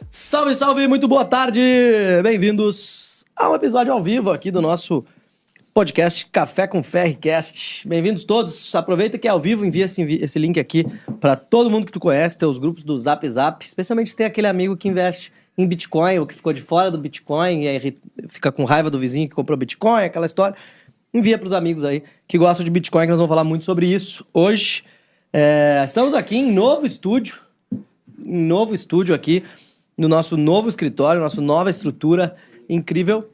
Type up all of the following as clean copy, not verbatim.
Salve, salve, muito boa tarde! Bem-vindos a um episódio ao vivo aqui do nosso podcast Café com Ferricast. Bem-vindos todos. Aproveita que é ao vivo, envia esse link aqui para todo mundo que tu conhece, teus grupos do Zap Zap, especialmente se tem aquele amigo que investe em Bitcoin ou que ficou de fora do Bitcoin e aí fica com raiva do vizinho que comprou Bitcoin, aquela história. Envia para os amigos aí que gostam de Bitcoin, que nós vamos falar muito sobre isso hoje. Estamos aqui em novo estúdio aqui, no nosso novo escritório, nossa nova estrutura incrível.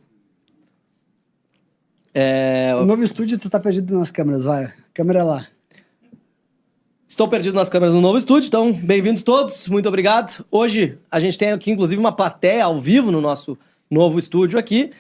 O novo estúdio, tu tá perdido nas câmeras, vai. Câmera lá. Estou perdido nas câmeras no novo estúdio, então bem-vindos todos, muito obrigado. Hoje a gente tem aqui, inclusive, uma plateia ao vivo no nosso novo estúdio aqui.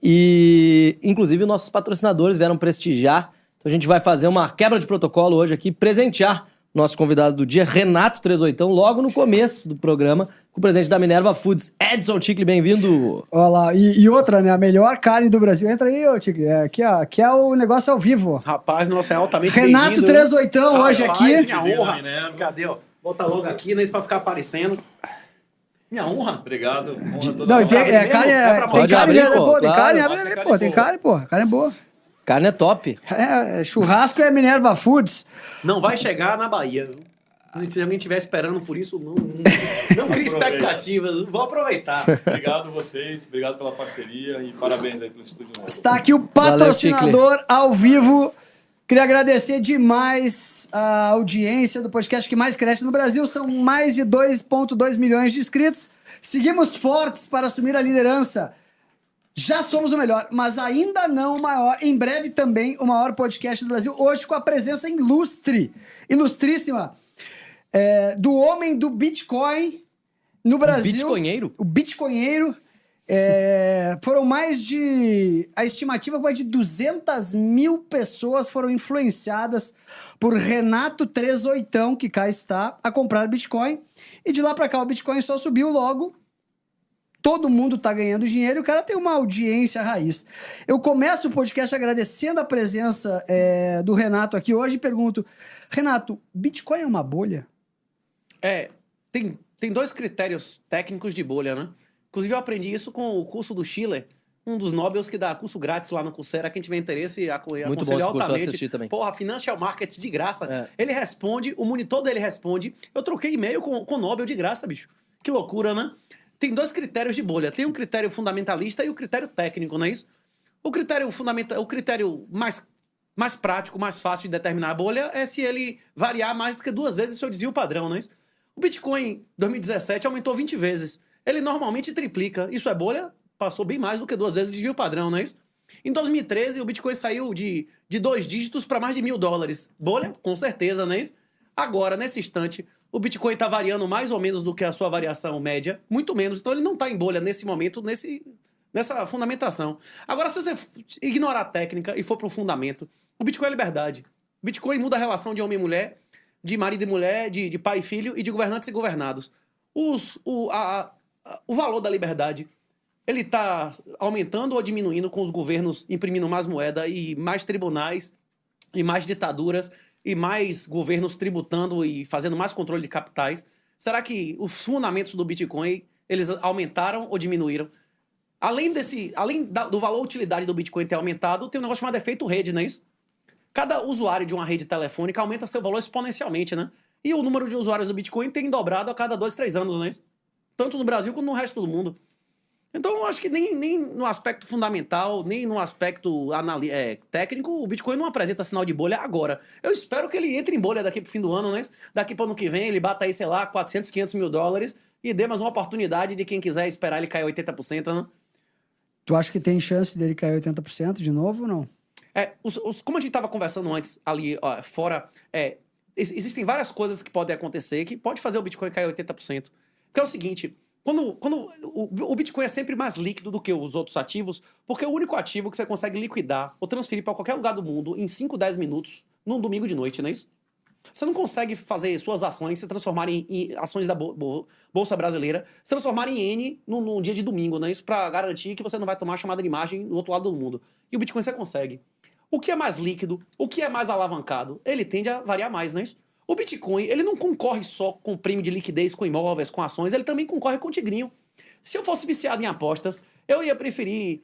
E, inclusive, nossos patrocinadores vieram prestigiar. Então a gente vai fazer uma quebra de protocolo hoje aqui, presentear o nosso convidado do dia, Renato 38, logo no começo do programa, com o presidente da Minerva Foods, Edson Ticle, bem-vindo. Olha lá, e outra, né? A melhor carne do Brasil. Entra aí, ô Ticle. Aqui é o negócio ao vivo. Rapaz, nossa, é altamente Renato 38 hoje aqui. Minha honra. Cadê, ó? Bota logo aqui, não é isso pra ficar aparecendo. Minha honra. Obrigado. Honra toda Não, hora. tem carne boa, tem carne, tem carne, pô. Carne é boa. Carne é top. Churrasco é Minerva Foods. Não vai chegar na Bahia. Se alguém estiver esperando por isso, não crie expectativas. Vou aproveitar. Obrigado vocês, obrigado pela parceria e parabéns aí pelo estúdio novo. Está aqui o patrocinador ao vivo. Queria agradecer demais a audiência do podcast que mais cresce no Brasil. São mais de 2,2 milhões de inscritos. Seguimos fortes para assumir a liderança. Já somos o melhor, mas ainda não o maior. Em breve também o maior podcast do Brasil. Hoje com a presença ilustríssima, do homem do Bitcoin no Brasil. Bitcoinheiro? O Bitcoinheiro. Foram a estimativa, mais de 200 mil pessoas foram influenciadas por Renato 38, que cá está, a comprar Bitcoin. E de lá para cá o Bitcoin só subiu logo. Todo mundo tá ganhando dinheiro e o cara tem uma audiência raiz. Eu começo o podcast agradecendo a presença do Renato aqui hoje e pergunto, Renato, Bitcoin é uma bolha? Tem dois critérios técnicos de bolha, né? Inclusive eu aprendi isso com o curso do Schiller, um dos Nobels que dá curso grátis lá no Coursera. Quem tiver interesse, aconselho muito bom esse curso, altamente. eu assisti também. Porra, Financial Market de graça. Ele responde, o monitor dele responde. Eu troquei e-mail com o Nobel de graça, bicho. Que loucura, né? Tem dois critérios de bolha. Tem um critério fundamentalista e o critério técnico, não é isso? O critério fundamental, o critério mais prático, mais fácil de determinar a bolha é se ele variar mais do que 2 vezes o seu desvio padrão, não é isso? O Bitcoin, em 2017, aumentou 20 vezes. Ele normalmente triplica. Isso é bolha? Passou bem mais do que 2 vezes o desvio padrão, não é isso? Em 2013, o Bitcoin saiu de 2 dígitos para mais de $1.000. Bolha? Com certeza, não é isso? Agora, nesse instante, o Bitcoin está variando mais ou menos do que a sua variação média, muito menos. Então ele não está em bolha nesse momento, nessa fundamentação. Agora, se você ignorar a técnica e for para o fundamento, o Bitcoin é liberdade. O Bitcoin muda a relação de homem e mulher, de marido e mulher, de pai e filho e de governantes e governados. O valor da liberdade, ele está aumentando ou diminuindo com os governos imprimindo mais moeda e mais tribunais e mais ditaduras e mais governos tributando e fazendo mais controle de capitais? Será que os fundamentos do Bitcoin, eles aumentaram ou diminuíram? Além do valor utilidade do Bitcoin ter aumentado, tem um negócio chamado efeito rede, não é isso? Cada usuário de uma rede telefônica aumenta seu valor exponencialmente, né? E o número de usuários do Bitcoin tem dobrado a cada 2, 3 anos, não é isso? Tanto no Brasil quanto no resto do mundo. Então, eu acho que nem no aspecto fundamental, nem no aspecto técnico, o Bitcoin não apresenta sinal de bolha agora. Eu espero que ele entre em bolha daqui pro fim do ano, né? Daqui pro ano que vem, ele bata aí, sei lá, 400, 500 mil dólares e dê mais uma oportunidade de quem quiser esperar ele cair 80%, né? Tu acha que tem chance dele cair 80% de novo ou não? Como a gente estava conversando antes ali fora, existem várias coisas que podem acontecer que pode fazer o Bitcoin cair 80%. Porque é o seguinte... Quando o Bitcoin é sempre mais líquido do que os outros ativos, porque é o único ativo que você consegue liquidar ou transferir para qualquer lugar do mundo em 5, 10 minutos, num domingo de noite, não é isso? Você não consegue fazer suas ações se transformarem em ações da Bolsa Brasileira, se transformarem em N num dia de domingo, não é isso? Para garantir que você não vai tomar chamada de imagem do outro lado do mundo. E o Bitcoin você consegue. O que é mais líquido, o que é mais alavancado, ele tende a variar mais, não é isso? O Bitcoin, ele não concorre só com prêmio de liquidez, com imóveis, com ações, ele também concorre com tigrinho. Se eu fosse viciado em apostas, eu ia preferir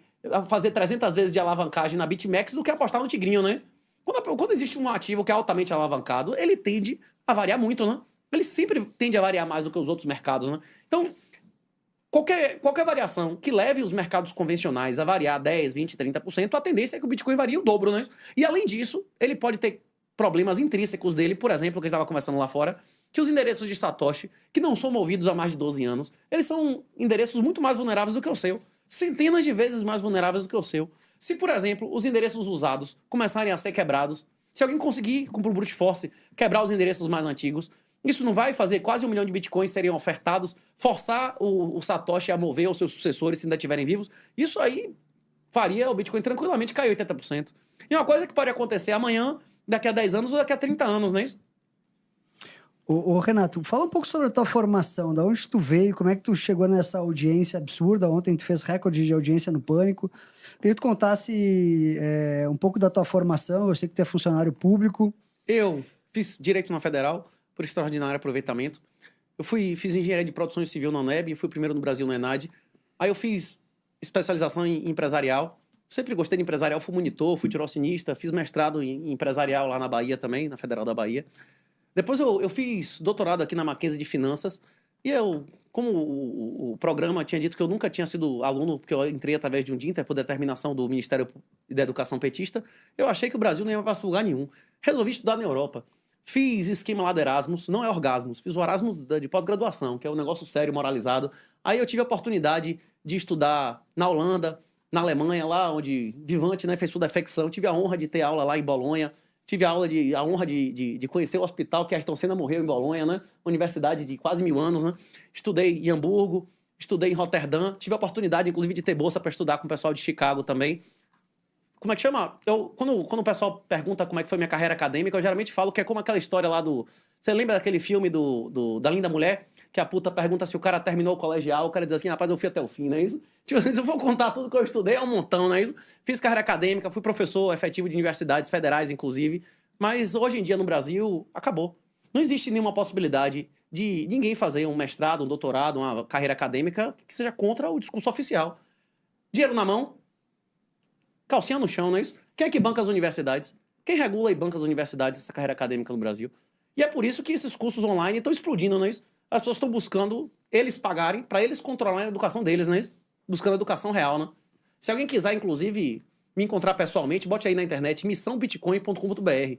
fazer 300 vezes de alavancagem na BitMEX do que apostar no tigrinho, né? Quando existe um ativo que é altamente alavancado, ele tende a variar muito, né? Ele sempre tende a variar mais do que os outros mercados, né? Então, qualquer variação que leve os mercados convencionais a variar 10, 20, 30%, a tendência é que o Bitcoin varie o dobro, né? E além disso, ele pode ter problemas intrínsecos dele, por exemplo, que a gente estava conversando lá fora, que os endereços de Satoshi, que não são movidos há mais de 12 anos, eles são endereços muito mais vulneráveis do que o seu. Centenas de vezes mais vulneráveis do que o seu. Se, por exemplo, os endereços usados começarem a ser quebrados, se alguém conseguir, com o brute force, quebrar os endereços mais antigos, isso não vai fazer quase 1 milhão de bitcoins seriam ofertados, forçar o Satoshi a mover os seus sucessores se ainda estiverem vivos. Isso aí faria o Bitcoin tranquilamente cair 80%. E uma coisa que pode acontecer amanhã, daqui a 10 anos ou daqui a 30 anos, não é isso? Ô, Renato, fala um pouco sobre a tua formação, da onde tu veio, como é que tu chegou nessa audiência absurda, ontem tu fez recorde de audiência no Pânico. Queria que tu contasse um pouco da tua formação, eu sei que tu é funcionário público. Eu fiz Direito na Federal, por extraordinário aproveitamento. Eu fiz Engenharia de Produção Civil na UNEB, fui o primeiro no Brasil no ENAD. Aí eu fiz especialização em empresarial. Sempre gostei de empresarial, fui monitor, fui tirocinista, fiz mestrado em empresarial lá na Bahia também, na Federal da Bahia. Depois eu fiz doutorado aqui na Mackenzie de Finanças. E como o programa tinha dito que eu nunca tinha sido aluno, porque eu entrei através de um DINTER por determinação do Ministério da Educação petista, eu achei que o Brasil não ia para lugar nenhum. Resolvi estudar na Europa. Fiz esquema lá do Erasmus, não é Orgasmus, fiz o Erasmus de pós-graduação, que é um negócio sério, moralizado. Aí eu tive a oportunidade de estudar na Holanda, na Alemanha, lá onde Vivante, né, fez sua defecção. Tive a honra de ter aula lá em Bolonha. Tive a honra de conhecer o hospital que Ayrton Senna morreu em Bolonha, né? Universidade de quase 1000 anos, né? Estudei em Hamburgo, estudei em Roterdã. Tive a oportunidade, inclusive, de ter bolsa para estudar com o pessoal de Chicago também. Como é que chama? Quando o pessoal pergunta como é que foi minha carreira acadêmica, eu geralmente falo que é como aquela história lá do... Você lembra daquele filme da Linda Mulher? Que a puta pergunta se o cara terminou o colegial, o cara diz assim, rapaz, eu fui até o fim, não é isso? Tipo assim, se eu for contar tudo que eu estudei, é um montão, não é isso? Fiz carreira acadêmica, fui professor efetivo de universidades federais, inclusive. Mas hoje em dia, no Brasil, acabou. Não existe nenhuma possibilidade de ninguém fazer um mestrado, um doutorado, uma carreira acadêmica que seja contra o discurso oficial. Dinheiro na mão, calcinha no chão, não é isso? Quem é que banca as universidades? Quem regula e banca as universidades, essa carreira acadêmica no Brasil? E é por isso que esses cursos online estão explodindo, não é isso? As pessoas estão buscando eles pagarem para eles controlarem a educação deles, não é isso? Buscando a educação real, né? Se alguém quiser, inclusive, me encontrar pessoalmente, bote aí na internet, missãobitcoin.com.br.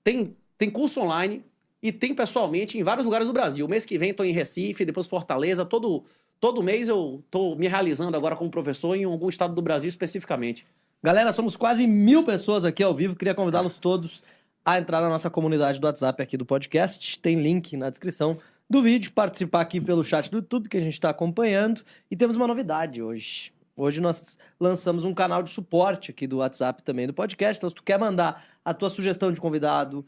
Tem curso online e tem pessoalmente em vários lugares do Brasil. O mês que vem estou em Recife, depois Fortaleza. Todo mês eu estou me realizando agora como professor em algum estado do Brasil especificamente. Galera, somos quase 1000 pessoas aqui ao vivo. Queria convidá-los todos a entrar na nossa comunidade do WhatsApp aqui do podcast. Tem link na descrição do vídeo. Participar aqui pelo chat do YouTube que a gente está acompanhando. E temos uma novidade hoje. Hoje nós lançamos um canal de suporte aqui do WhatsApp também do podcast. Então, se tu quer mandar a tua sugestão de convidado,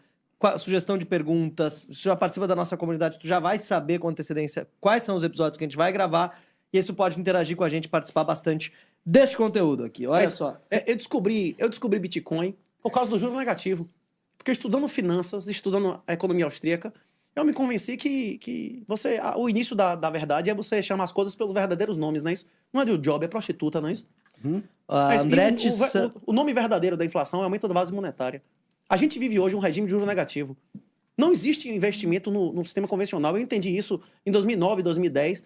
sugestão de perguntas, se tu já participa da nossa comunidade, tu já vai saber com antecedência quais são os episódios que a gente vai gravar. E aí tu pode interagir com a gente e participar bastante deste conteúdo aqui. Olha só. Eu descobri Bitcoin por causa do juro negativo. Porque estudando finanças, estudando a economia austríaca, eu me convenci que o início da verdade é você chamar as coisas pelos verdadeiros nomes, não é isso? Não é do job, é prostituta, não é isso? O nome verdadeiro da inflação é aumento da base monetária. A gente vive hoje um regime de juro negativo. Não existe investimento no sistema convencional. Eu entendi isso em 2009, 2010.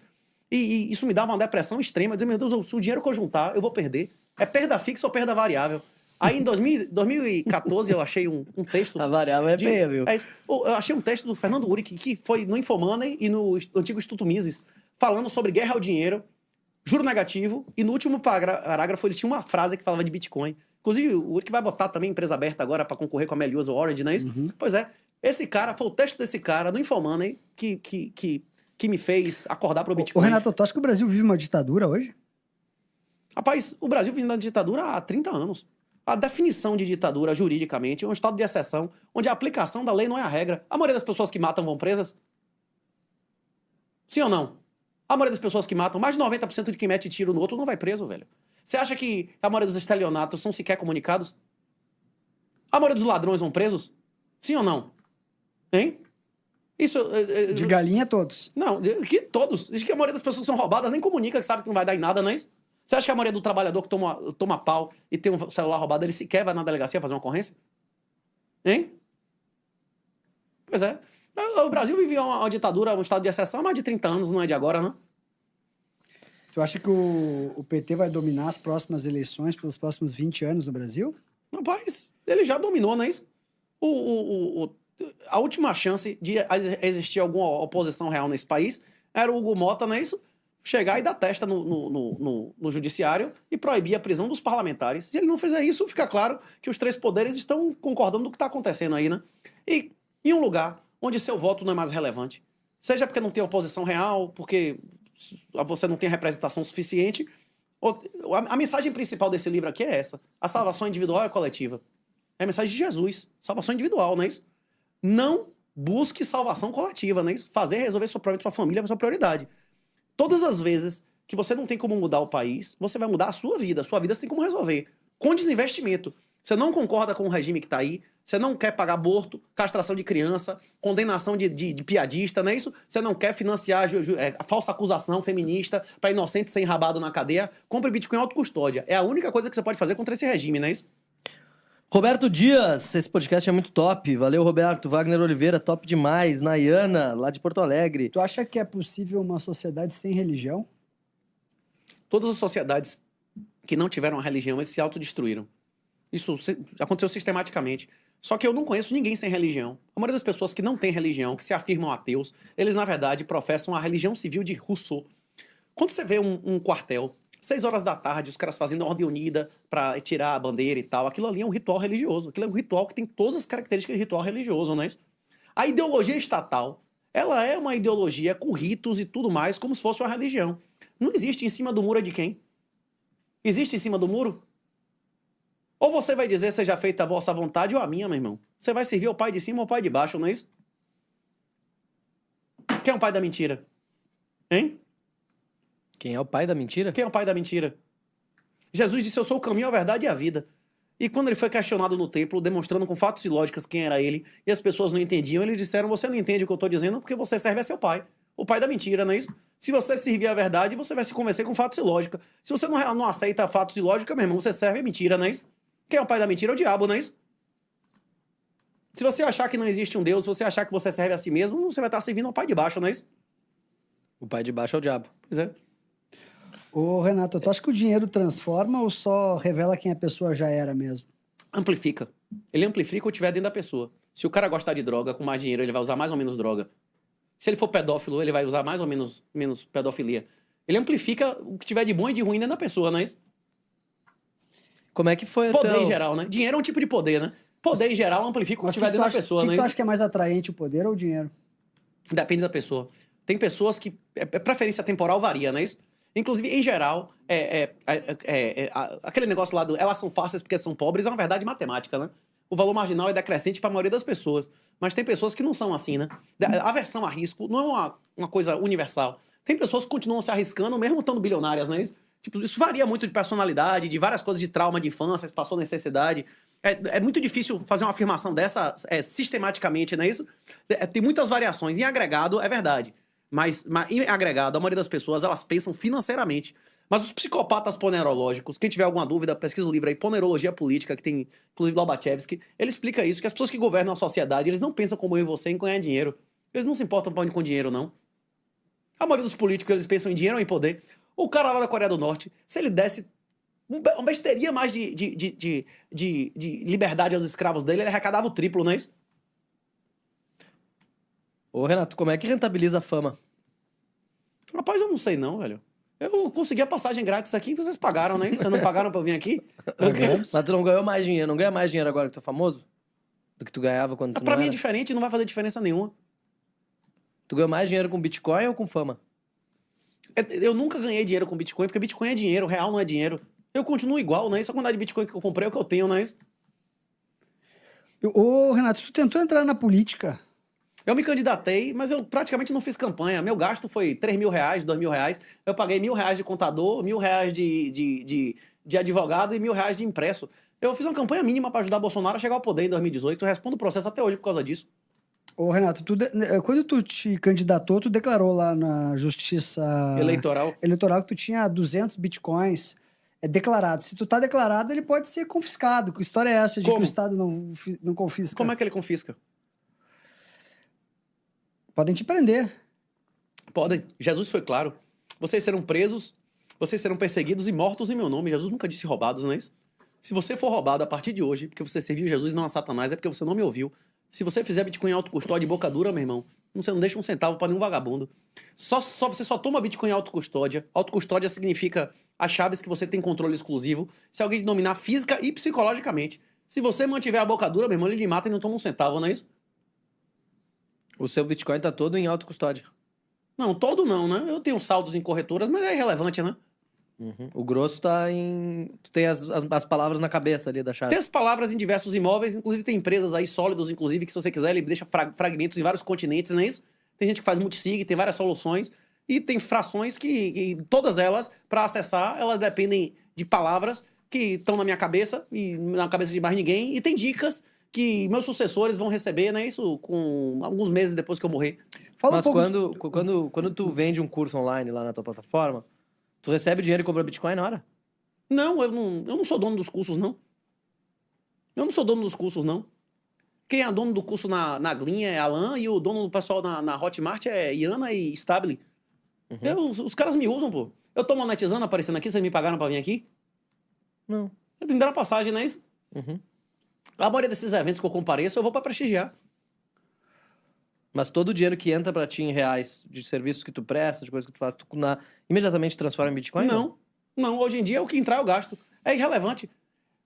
E isso me dava uma depressão extrema. Eu dizia, meu Deus, se o dinheiro que eu juntar, eu vou perder. É perda fixa ou perda variável? Aí em 2014 eu achei um texto... A variável é feia, viu? Eu achei um texto do Fernando Uric, que foi no Infomoney e no antigo Instituto Mises, falando sobre guerra ao dinheiro, juro negativo, e no último parágrafo ele tinha uma frase que falava de Bitcoin. Inclusive, o Uric vai botar também empresa aberta agora para concorrer com a Melius ou Orange, não é isso? Uhum. Pois é. Esse cara, foi o texto desse cara no Infomoney que me fez acordar pro Bitcoin. Ô, Renato, tu acha que o Brasil vive uma ditadura hoje? Rapaz, o Brasil vive uma ditadura há 30 anos. A definição de ditadura juridicamente é um estado de exceção, onde a aplicação da lei não é a regra. A maioria das pessoas que matam vão presas? Sim ou não? A maioria das pessoas que matam, mais de 90% de quem mete tiro no outro não vai preso, velho. Você acha que a maioria dos estelionatos são sequer comunicados? A maioria dos ladrões vão presos? Sim ou não? Hein? Isso... De galinha, todos. Não, que todos. Diz que a maioria das pessoas que são roubadas nem comunica, que sabe que não vai dar em nada, não é isso? Você acha que a maioria do trabalhador que toma pau e tem um celular roubado, ele sequer vai na delegacia fazer uma ocorrência? Hein? Pois é. O Brasil vivia uma ditadura, um estado de exceção há mais de 30 anos, não é de agora, não? Tu acha que o PT vai dominar as próximas eleições pelos próximos 20 anos no Brasil? Rapaz, ele já dominou, não é isso? A última chance de existir alguma oposição real nesse país era o Hugo Mota, não é isso? Chegar e dar testa no judiciário e proibir a prisão dos parlamentares. Se ele não fizer isso, fica claro que os três poderes estão concordando do que está acontecendo aí, né? E em um lugar onde seu voto não é mais relevante, seja porque não tem oposição real, porque você não tem representação suficiente, a mensagem principal desse livro aqui é essa. A salvação individual é coletiva. É a mensagem de Jesus. Salvação individual, não é isso? Não busque salvação coletiva, não é isso? Resolver seu problema de sua família é a sua prioridade. Todas as vezes que você não tem como mudar o país, você vai mudar a sua vida. A sua vida você tem como resolver. Com desinvestimento. Você não concorda com o regime que está aí, você não quer pagar aborto, castração de criança, condenação de piadista, não é isso? Você não quer financiar a falsa acusação feminista para inocente ser enrabado na cadeia. Compre Bitcoin em autocustódia. É a única coisa que você pode fazer contra esse regime, não é isso? Roberto Dias, esse podcast é muito top. Valeu, Roberto. Wagner Oliveira, top demais. Nayana, lá de Porto Alegre. Tu acha que é possível uma sociedade sem religião? Todas as sociedades que não tiveram a religião, eles se autodestruíram. Isso aconteceu sistematicamente. Só que eu não conheço ninguém sem religião. A maioria das pessoas que não têm religião, que se afirmam ateus, eles, na verdade, professam a religião civil de Rousseau. Quando você vê um quartel, 6 horas da tarde, os caras fazendo ordem unida pra tirar a bandeira e tal, aquilo ali é um ritual religioso. Aquilo é um ritual que tem todas as características de ritual religioso, não é isso? A ideologia estatal, ela é uma ideologia com ritos e tudo mais, como se fosse uma religião. Não existe em cima do muro de quem? Existe em cima do muro? Ou você vai dizer, seja feita a vossa vontade ou a minha, meu irmão. Você vai servir ao pai de cima ou ao pai de baixo, não é isso? Quem é o pai da mentira? Hein? Quem é o pai da mentira? Quem é o pai da mentira? Jesus disse, eu sou o caminho, a verdade e a vida. E quando ele foi questionado no templo, demonstrando com fatos e lógicas quem era ele, e as pessoas não entendiam, eles disseram, você não entende o que eu estou dizendo porque você serve a seu pai. O pai da mentira, não é isso? Se você servir a verdade, você vai se convencer com fatos e lógica. Se você não aceita fatos e lógica, meu irmão, você serve a mentira, não é isso? Quem é o pai da mentira? É o diabo, não é isso? Se você achar que não existe um Deus, se você achar que você serve a si mesmo, você vai estar servindo ao pai de baixo, não é isso? O pai de baixo é o diabo. Pois é. Ô, Renato, tu acha que o dinheiro transforma ou só revela quem a pessoa já era mesmo? Amplifica. Ele amplifica o que tiver dentro da pessoa. Se o cara gostar de droga, com mais dinheiro, ele vai usar mais ou menos droga. Se ele for pedófilo, ele vai usar mais ou menos pedofilia. Ele amplifica o que tiver de bom e de ruim dentro da pessoa, não é isso? Como é que foi Poder em geral, né? Dinheiro é um tipo de poder, né? Poder em geral amplifica o que tiver dentro da pessoa, O não que é tu isso? acha que é mais atraente, o poder ou o dinheiro? Depende da pessoa. Tem pessoas que... preferência temporal varia, não é isso? Inclusive, em geral, aquele negócio lá do elas são fáceis porque são pobres é uma verdade matemática, né? O valor marginal é decrescente para a maioria das pessoas. Mas tem pessoas que não são assim, né? A aversão a risco não é uma coisa universal. Tem pessoas que continuam se arriscando mesmo estando bilionárias, não é isso? Tipo, isso varia muito de personalidade, de várias coisas de trauma de infância, passou necessidade. É muito difícil fazer uma afirmação dessa sistematicamente, não é isso? Tem muitas variações. Em agregado, é verdade. Mas em agregado, a maioria das pessoas, elas pensam financeiramente. Mas os psicopatas ponerológicos, quem tiver alguma dúvida, pesquisa o livro aí, Ponerologia Política, que tem, inclusive, Lobachevsky, ele explica isso, que as pessoas que governam a sociedade, eles não pensam como eu e você em ganhar dinheiro. Eles não se importam com dinheiro, não. A maioria dos políticos, eles pensam em dinheiro ou em poder. O cara lá da Coreia do Norte, se ele desse uma besteirinha mais de liberdade aos escravos dele, ele arrecadava o triplo, não é isso? Ô, Renato, como é que rentabiliza a fama? Rapaz, eu não sei não, velho. Eu consegui a passagem grátis aqui, vocês pagaram, né? Vocês não pagaram pra eu vir aqui? Mas tu não ganhou mais dinheiro, não ganha mais dinheiro agora que tu é famoso? Do que tu ganhava quando tu Pra não mim é era? diferente, não vai fazer diferença nenhuma. Tu ganhou mais dinheiro com Bitcoin ou com fama? Eu nunca ganhei dinheiro com Bitcoin, porque Bitcoin é dinheiro, real não é dinheiro. Eu continuo igual, não é isso? A quantidade de Bitcoin que eu comprei é o que eu tenho, não é isso? Ô, Renato, tu tentou entrar na política. Eu me candidatei, mas eu praticamente não fiz campanha. Meu gasto foi R$3.000, R$2.000. Eu paguei R$1.000 de contador, R$1.000 de advogado e R$1.000 de impresso. Eu fiz uma campanha mínima para ajudar Bolsonaro a chegar ao poder em 2018. Eu respondo o processo até hoje por causa disso. Ô, Renato, quando tu te candidatou, tu declarou lá na Justiça Eleitoral que tu tinha 200 bitcoins declarados. Se tu tá declarado, ele pode ser confiscado. Que história é essa de que o Estado não confisca? Como é que ele confisca? Podem te prender. Podem. Jesus foi claro. Vocês serão presos, vocês serão perseguidos e mortos em meu nome. Jesus nunca disse roubados, não é isso? Se você for roubado a partir de hoje, porque você serviu Jesus e não a Satanás, é porque você não me ouviu. Se você fizer Bitcoin em autocustódia e boca dura, meu irmão, você não deixa um centavo para nenhum vagabundo. Você só toma Bitcoin em autocustódia. Autocustódia significa as chaves que você tem controle exclusivo. Se alguém te dominar física e psicologicamente. Se você mantiver a boca dura, meu irmão, ele lhe mata e não toma um centavo, não é isso? O seu Bitcoin tá todo em autocustódia. Não, todo não, né? Eu tenho saldos em corretoras, mas é irrelevante, né? Uhum. O grosso tá em... Tu tem as palavras na cabeça ali da chave. Tem as palavras em diversos imóveis, inclusive tem empresas aí sólidos, inclusive, que se você quiser, ele deixa fragmentos em vários continentes, não é isso? Tem gente que faz multisig, tem várias soluções, e tem frações que todas elas, para acessar, elas dependem de palavras que estão na minha cabeça e na cabeça de mais ninguém, e tem dicas que meus sucessores vão receber, né? Isso com alguns meses depois que eu morrer. Mas quando tu vende um curso online lá na tua plataforma, tu recebe dinheiro e compra Bitcoin na hora? Não, eu não sou dono dos cursos, não. Eu não sou dono dos cursos, não. Quem é dono do curso na Glinha é Alan e o dono do pessoal na Hotmart é Iana e Stable. Uhum. Os caras me usam, pô. Eu tô monetizando, aparecendo aqui, vocês me pagaram pra vir aqui? Não. Eles me deram passagem, não é isso? Uhum. A maioria desses eventos que eu compareço, eu vou pra prestigiar. Mas todo o dinheiro que entra pra ti em reais, de serviços que tu presta, de coisas que tu faz, tu imediatamente transforma em Bitcoin? Não. Hoje em dia, o que entrar eu gasto. É irrelevante.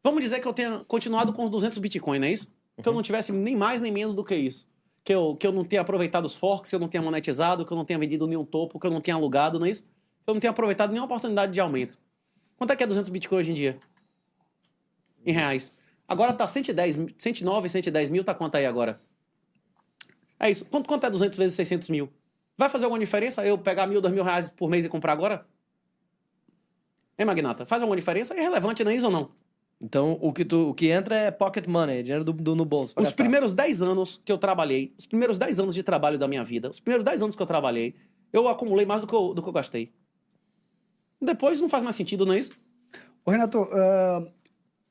Vamos dizer que eu tenha continuado com os 200 Bitcoin, não é isso? Que eu não tivesse nem mais nem menos do que isso. Que eu não tenha aproveitado os forks, que eu não tenha monetizado, que eu não tenha vendido nenhum topo, que eu não tenha alugado, não é isso? Que eu não tenha aproveitado nenhuma oportunidade de aumento. Quanto é que é 200 Bitcoin hoje em dia? Em reais. Agora tá 109, 110 mil, tá quanto aí agora? É isso. Quanto é 200 vezes 600 mil? Vai fazer alguma diferença eu pegar 1.000, 2.000 reais por mês e comprar agora? Hein, Magnata? Faz alguma diferença? É relevante, não é isso ou não? Então, o que entra é pocket money, dinheiro no bolso. Os primeiros 10 anos que eu trabalhei, os primeiros 10 anos de trabalho da minha vida, os primeiros 10 anos que eu trabalhei, eu acumulei mais do que eu gastei. Depois não faz mais sentido, não é isso? Ô, Renato,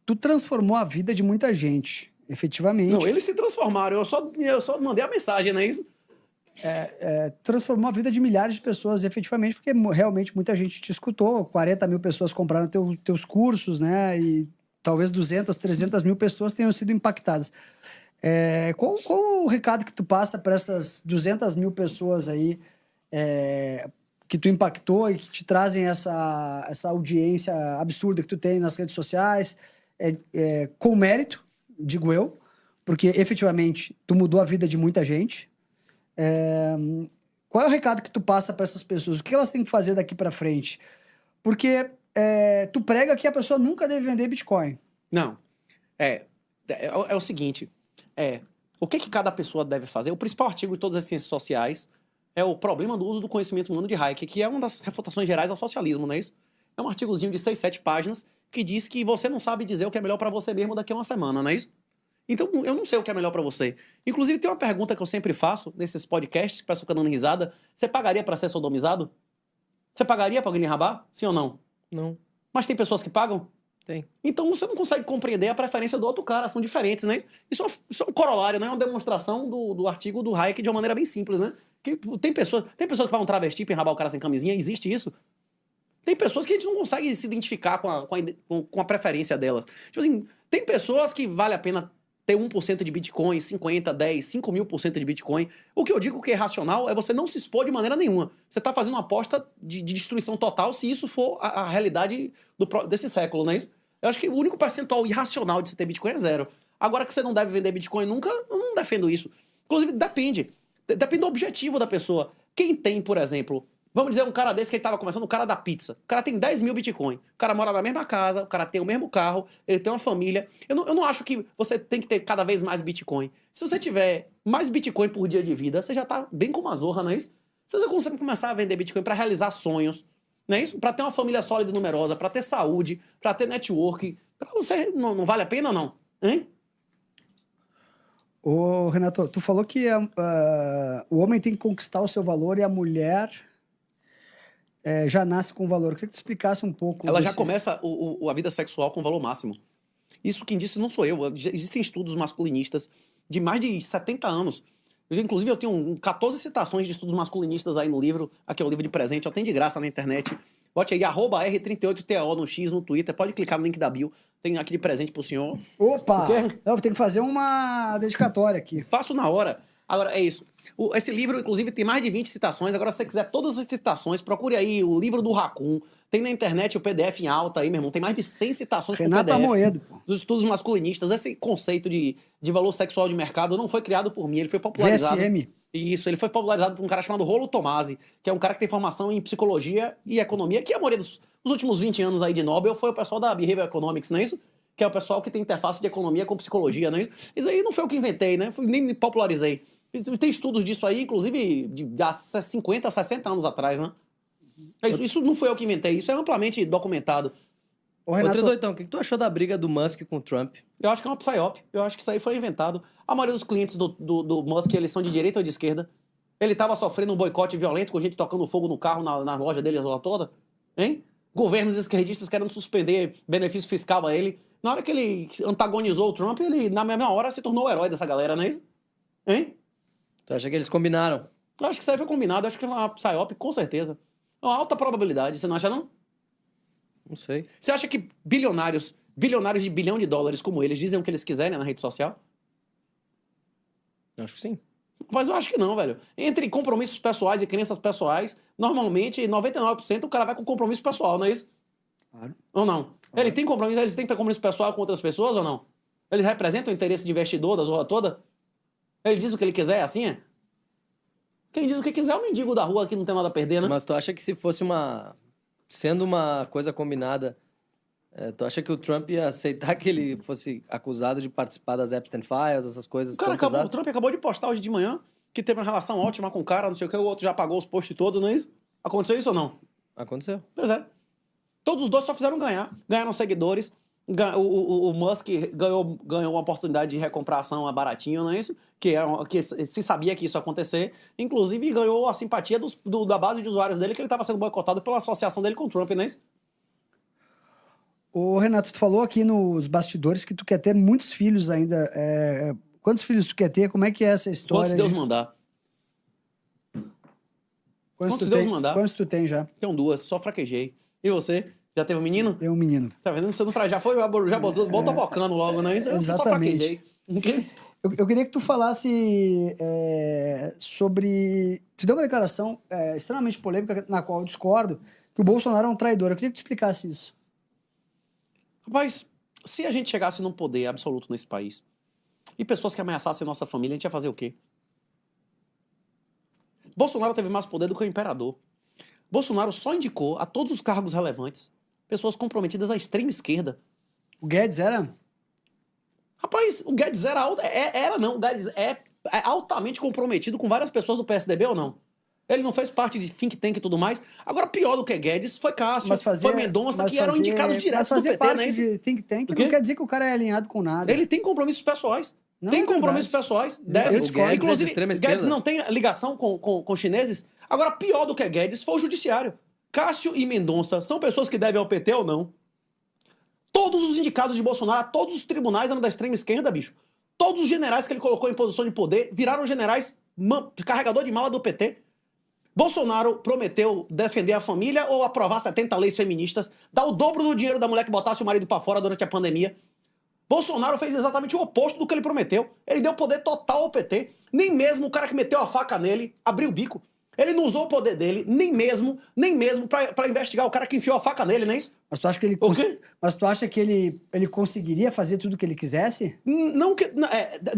tu transformou a vida de muita gente, efetivamente. Não, eles se transformaram, eu só mandei a mensagem, não é isso? Transformou a vida de milhares de pessoas, efetivamente, porque realmente muita gente te escutou, 40 mil pessoas compraram teus cursos, né? E talvez 200, 300 mil pessoas tenham sido impactadas. Qual o recado que tu passa para essas 200 mil pessoas aí que tu impactou e que te trazem essa audiência absurda que tu tem nas redes sociais, com mérito, digo eu, porque efetivamente tu mudou a vida de muita gente. Qual é o recado que tu passa para essas pessoas? O que elas têm que fazer daqui para frente? Porque tu prega que a pessoa nunca deve vender Bitcoin. Não. É o seguinte. O que cada pessoa deve fazer? O principal artigo de todas as ciências sociais é o problema do uso do conhecimento humano de Hayek, que é uma das refutações gerais ao socialismo, não é isso? É um artigozinho de 6, 7 páginas que diz que você não sabe dizer o que é melhor para você mesmo daqui a uma semana, não é isso? Então, eu não sei o que é melhor para você. Inclusive, tem uma pergunta que eu sempre faço nesses podcasts, que o pessoal fica dando risada. Você pagaria para ser sodomizado? Você pagaria para alguém lhe rabar? Sim ou não? Não. Mas tem pessoas que pagam? Tem. Então, você não consegue compreender a preferência do outro cara. São diferentes, né? Isso é um corolário, né? É uma demonstração do artigo do Hayek de uma maneira bem simples, né? Que tem pessoas que pagam travesti para enrabar o cara sem camisinha. Existe isso? Tem pessoas que a gente não consegue se identificar com a preferência delas. Tipo assim, tem pessoas que vale a pena ter 1% de Bitcoin, 50, 10, 5.000% de Bitcoin. O que eu digo que é racional é você não se expor de maneira nenhuma. Você está fazendo uma aposta de destruição total se isso for a realidade desse século, não é isso? Eu acho que o único percentual irracional de você ter Bitcoin é 0. Agora que você não deve vender Bitcoin nunca, eu não defendo isso. Inclusive, depende. Depende do objetivo da pessoa. Quem tem, por exemplo... Vamos dizer um cara desse que ele estava começando, o cara da pizza. O cara tem 10 mil Bitcoin. O cara mora na mesma casa, o cara tem o mesmo carro, ele tem uma família. Eu não acho que você tem que ter cada vez mais Bitcoin. Se você tiver mais Bitcoin por dia de vida, você já tá bem com uma zorra, não é isso? Se você consegue começar a vender Bitcoin para realizar sonhos, não é isso? Para ter uma família sólida e numerosa, para ter saúde, para ter network, para você não vale a pena ou não? Hein? Ô, Renato, tu falou que o homem tem que conquistar o seu valor e a mulher já nasce com valor. Eu queria que tu explicasse um pouco. Ela já começa a vida sexual com valor máximo. Isso quem disse não sou eu. Existem estudos masculinistas de mais de 70 anos. Inclusive, eu tenho 14 citações de estudos masculinistas aí no livro. Aqui é o livro de presente, eu tenho de graça na internet. Bote aí, @R38TO no X, no Twitter. Pode clicar no link da bio. Tem aqui de presente pro senhor. Opa! O quê? Eu tenho que fazer uma dedicatória aqui. Faço na hora. Agora, é isso. Esse livro, inclusive, tem mais de 20 citações. Agora, se você quiser todas as citações, procure aí o livro do Raccoon. Tem na internet o PDF em alta aí, meu irmão. Tem mais de 100 citações Renato com PDF. Amoedo, pô. Dos estudos masculinistas. Esse conceito de valor sexual de mercado não foi criado por mim. Ele foi popularizado... VSM. Isso, ele foi popularizado por um cara chamado Rollo Tomasi, que é um cara que tem formação em psicologia e economia, que a maioria dos últimos 20 anos aí de Nobel foi o pessoal da Behavioral Economics, não é isso? Que é o pessoal que tem interface de economia com psicologia, não é isso? Isso aí não foi eu que inventei, né? Nem me popularizei. Tem estudos disso aí, inclusive, de há 50, 60 anos atrás, né? Isso não foi eu que inventei, isso é amplamente documentado. Ô, Ô, Renato, 38, o que tu achou da briga do Musk com o Trump? Eu acho que é uma psyop. Eu acho que isso aí foi inventado. A maioria dos clientes do Musk, eles são de direita ou de esquerda? Ele estava sofrendo um boicote violento com gente tocando fogo no carro na loja dele a zona toda? Hein? Governos esquerdistas querendo suspender benefício fiscal a ele. Na hora que ele antagonizou o Trump, ele, na mesma hora, se tornou o herói dessa galera, não é isso? Hein? Tu acha que eles combinaram? Eu acho que isso aí foi combinado. Eu acho que foi uma psyop, com certeza. É uma alta probabilidade. Você não acha, não? Não sei. Você acha que bilionários de $1 bilhão como eles, dizem o que eles quiserem na rede social? Acho que sim. Mas eu acho que não, velho. Entre compromissos pessoais e crenças pessoais, normalmente, 99% o cara vai com compromisso pessoal, não é isso? Claro. Ou não? Ele tem compromisso, eles têm compromisso pessoal com outras pessoas ou não? Eles representam o interesse de investidor da zorra toda? Ele diz o que ele quiser, assim é? Quem diz o que quiser é o mendigo da rua que não tem nada a perder, né? Mas tu acha que se fosse sendo uma coisa combinada, tu acha que o Trump ia aceitar que ele fosse acusado de participar das Epstein Files, essas coisas? O Trump acabou de postar hoje de manhã que teve uma relação ótima com o cara, não sei o que, o outro já pagou os posts todos, não é isso? Aconteceu isso ou não? Aconteceu. Pois é. Todos os dois só fizeram ganhar. Ganharam seguidores. O Musk ganhou uma oportunidade de recomprar ação baratinho, não é isso? Que se sabia que isso ia acontecer. Inclusive, ganhou a simpatia da base de usuários dele, que ele estava sendo boicotado pela associação dele com o Trump, não é isso? Ô, Renato, tu falou aqui nos bastidores que tu quer ter muitos filhos ainda. Quantos filhos tu quer ter? Como é que é essa história? Quantos Deus mandar. Quantos Deus mandar. Quantos tu tem já? Tenho 2, só fraquejei. E você? Já teve um menino? Tem um menino. Tá vendo? Você não já foi, já botou bocando logo, não é isso? Eu só Exatamente. fraquejei. Eu queria que tu falasse sobre... Tu deu uma declaração extremamente polêmica, na qual eu discordo, que o Bolsonaro é um traidor. Eu queria que tu explicasse isso. Rapaz, se a gente chegasse num poder absoluto nesse país e pessoas que ameaçassem a nossa família, a gente ia fazer o quê? Bolsonaro teve mais poder do que o imperador. Bolsonaro só indicou a todos os cargos relevantes pessoas comprometidas à extrema esquerda. O Guedes era? Rapaz, o Guedes o Guedes é altamente comprometido com várias pessoas do PSDB ou não? Ele não fez parte de think tank e tudo mais. Agora, pior do que Guedes foi Cássio, foi Mendonça, que eram indicados diretos do PT, parte né? de think tank não quer dizer que o cara é alinhado com nada. Ele tem compromissos pessoais. Não tem é compromissos pessoais. Deve. Eu discordo. Inclusive, De extrema Guedes esquerda. não tem ligação com chineses. Agora, pior do que Guedes foi o judiciário. Cássio e Mendonça são pessoas que devem ao PT ou não? Todos os indicados de Bolsonaro, todos os tribunais eram da extrema esquerda, bicho. Todos os generais que ele colocou em posição de poder viraram generais carregador de mala do PT. Bolsonaro prometeu defender a família ou aprovar 70 leis feministas, dar o dobro do dinheiro da mulher que botasse o marido pra fora durante a pandemia. Bolsonaro fez exatamente o oposto do que ele prometeu. Ele deu poder total ao PT. Nem mesmo o cara que meteu a faca nele abriu o bico. Ele não usou o poder dele, nem mesmo pra investigar o cara que enfiou a faca nele, não é isso? Mas tu acha que ele O quê? Mas tu acha que ele conseguiria fazer tudo o que ele quisesse? Não que.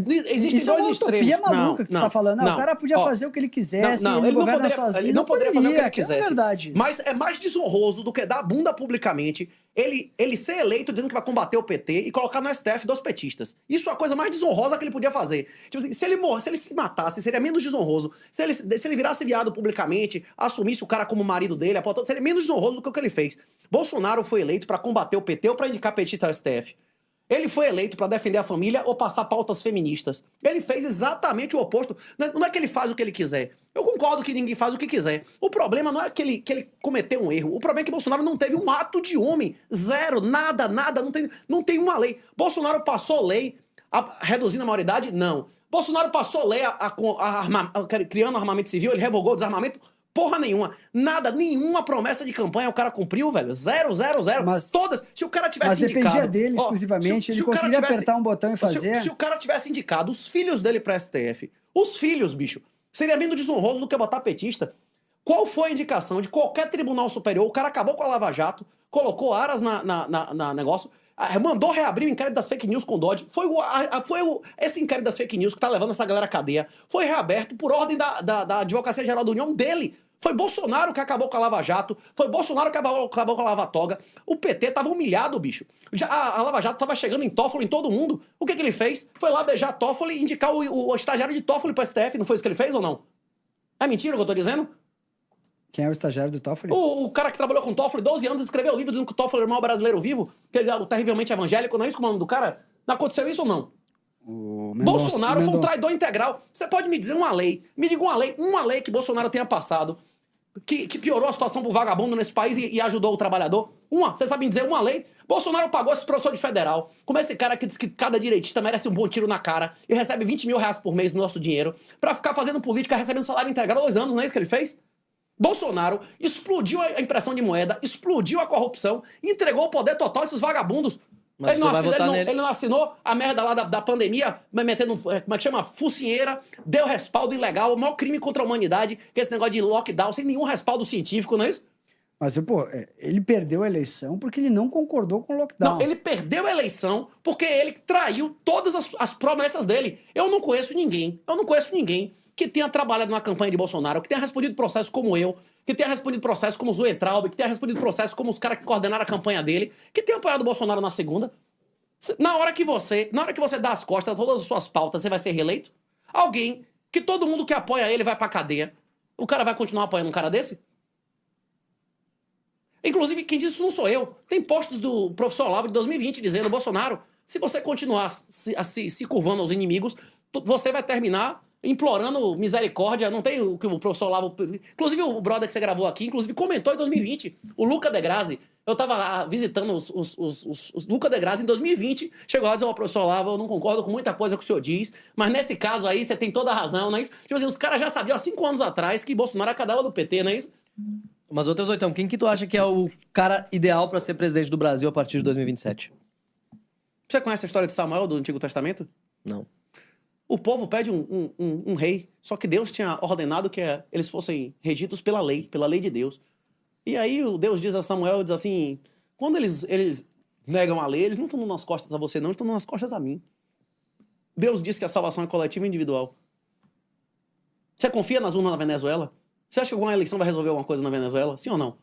Existem Isso é dois uma extremos. utopia maluca que tu tá falando. O cara podia fazer o que ele quisesse, ele governa sozinho. Ele não poderia fazer o que ele É quisesse. verdade. Mas é mais desonroso do que dar a bunda publicamente ele ser eleito dizendo que vai combater o PT e colocar no STF 2 petistas. Isso é a coisa mais desonrosa que ele podia fazer. Tipo assim, se ele se matasse, seria menos desonroso. Se ele virasse viado publicamente, assumisse o cara como marido dele, seria menos desonroso do que o que ele fez. Bolsonaro foi eleito pra combater o PT ou pra indicar petista ao STF. Ele foi eleito para defender a família ou passar pautas feministas. Ele fez exatamente o oposto. Não é que ele faz o que ele quiser. Eu concordo que ninguém faz o que quiser. O problema não é que ele cometeu um erro. O problema é que Bolsonaro não teve um ato de homem. Zero, nada, não tem uma lei. Bolsonaro passou lei reduzindo a maioridade? Não. Bolsonaro passou lei criando armamento civil, ele revogou o desarmamento? Porra nenhuma. Nada, nenhuma promessa de campanha o cara cumpriu, velho. Zero. Todas. Se o cara tivesse indicado... Mas dependia dele exclusivamente, ele conseguia apertar um botão e fazer. Se o cara tivesse indicado os filhos dele pra STF, os filhos, bicho, seria menos desonroso do que botar petista. Qual foi a indicação de qualquer tribunal superior? O cara acabou com a Lava Jato, colocou aras na negócio, mandou reabrir o inquérito das fake news com Dodge. Esse inquérito das fake news que tá levando essa galera à cadeia foi reaberto por ordem da Advocacia Geral da União dele. Foi Bolsonaro que acabou com a Lava Jato, foi Bolsonaro que acabou com a Lava Toga. O PT tava humilhado, bicho. A Lava Jato tava chegando em Toffoli em todo mundo. O que ele fez? Foi lá beijar Toffoli e indicar o estagiário de Toffoli pro STF. Não foi isso que ele fez ou não? É mentira o que eu tô dizendo? Quem é o estagiário do Toffoli? O cara que trabalhou com Toffoli 12 anos, escreveu o livro dizendo que o Toffoli é o maior brasileiro vivo, que ele é terrivelmente evangélico. Não é isso que é o nome do cara? Não aconteceu isso ou não? Bolsonaro foi um traidor integral. Você pode me dizer uma lei, me diga uma lei que Bolsonaro tenha passado que piorou a situação pro vagabundo nesse país e ajudou o trabalhador? Você sabe me dizer uma lei? Bolsonaro pagou esse professor de federal, como esse cara que diz que cada direitista merece um bom tiro na cara e recebe 20 mil reais por mês do nosso dinheiro pra ficar fazendo política, recebendo salário integral há 2 anos, não é isso que ele fez? Bolsonaro explodiu a impressão de moeda, explodiu a corrupção, entregou o poder total a esses vagabundos. Mas Ele não assinou a merda lá da pandemia, metendo, como é que chama? Focinheira, deu respaldo ilegal, o maior crime contra a humanidade, que é esse negócio de lockdown, sem nenhum respaldo científico, não é isso? Mas, pô, ele perdeu a eleição porque ele não concordou com o lockdown. Não, ele perdeu a eleição porque ele traiu todas as promessas dele. Eu não conheço ninguém que tenha trabalhado na campanha de Bolsonaro, que tenha respondido processos como eu, que tenha respondido processos como o Zuentraub, que tenha respondido processos como os caras que coordenaram a campanha dele, que tenha apoiado o Bolsonaro na segunda. Na hora que você dá as costas a todas as suas pautas, você vai ser reeleito? Alguém que todo mundo que apoia ele vai pra cadeia, o cara vai continuar apoiando um cara desse? Inclusive, quem diz isso não sou eu. Tem posts do professor Olavo de 2020 dizendo, Bolsonaro, se você continuar se curvando aos inimigos, você vai terminar implorando misericórdia. Não tem o que o professor Olavo... Inclusive, o brother que você gravou aqui, inclusive, comentou em 2020. O Luca de Grazi. Eu tava visitando os Luca de Grazi em 2020. Chegou lá e disse, professor Olavo, eu não concordo com muita coisa que o senhor diz, mas nesse caso aí, você tem toda a razão, não é isso? Tipo assim, os caras já sabiam há 5 anos atrás que Bolsonaro é a cadela do PT, não é isso? Mas, outros oitão, quem que tu acha que é o cara ideal pra ser presidente do Brasil a partir de 2027? Você conhece a história de Samuel do Antigo Testamento? Não. O povo pede um rei, só que Deus tinha ordenado que eles fossem regidos pela lei de Deus. E aí o Deus diz a Samuel, diz assim, quando eles negam a lei, eles não estão nas costas a você não, eles estão nas costas a mim. Deus diz que a salvação é coletiva e individual. Você confia nas urnas na Venezuela? Você acha que alguma eleição vai resolver alguma coisa na Venezuela? Sim ou não?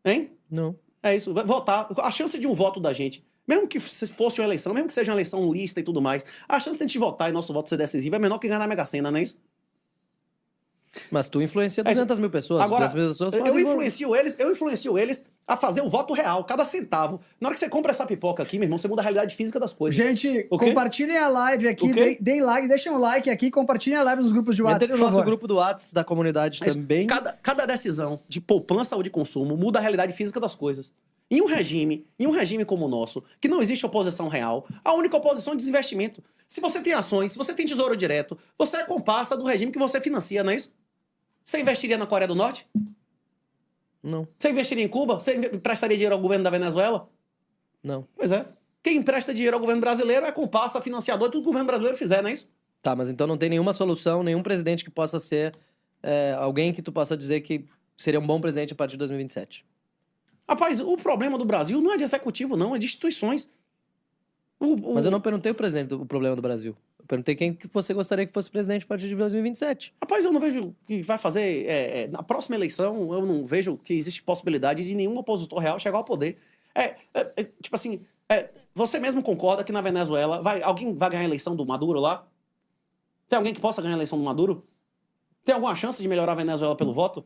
Hein? Não. É isso. Vai votar. A chance de um voto da gente, mesmo que fosse uma eleição, mesmo que seja uma eleição lista e tudo mais, a chance de a gente votar e nosso voto ser decisivo é menor que ganhar na Mega Sena, não é isso? Mas tu influencia 200 mil pessoas. Agora, 200 mil pessoas eu influencio eles a fazer o voto real, cada centavo. Na hora que você compra essa pipoca aqui, meu irmão, você muda a realidade física das coisas. Gente, O quê? compartilhem a live aqui, deem like, deixem um like aqui, compartilhem a live nos grupos de WhatsApp, Entre no nosso grupo do WhatsApp da comunidade também. Cada decisão de poupança ou de consumo muda a realidade física das coisas. Em um regime como o nosso, que não existe oposição real, a única oposição é desinvestimento. Se você tem ações, se você tem tesouro direto, você é comparsa do regime que você financia, não é isso? Você investiria na Coreia do Norte? Não. Você investiria em Cuba? Você emprestaria dinheiro ao governo da Venezuela? Não. Pois é. Quem empresta dinheiro ao governo brasileiro é comparsa, financiador, tudo que o governo brasileiro fizer, não é isso? Tá, mas então não tem nenhuma solução, nenhum presidente que possa ser alguém que tu possa dizer que seria um bom presidente a partir de 2027. Rapaz, o problema do Brasil não é de executivo, não, é de instituições. Mas eu não perguntei o problema do Brasil. Eu perguntei quem que você gostaria que fosse presidente a partir de 2027. Rapaz, eu não vejo que vai fazer... na próxima eleição, eu não vejo que existe possibilidade de nenhum opositor real chegar ao poder. Tipo assim, você mesmo concorda que na Venezuela alguém vai ganhar a eleição do Maduro lá? Tem alguém que possa ganhar a eleição do Maduro? Tem alguma chance de melhorar a Venezuela pelo voto?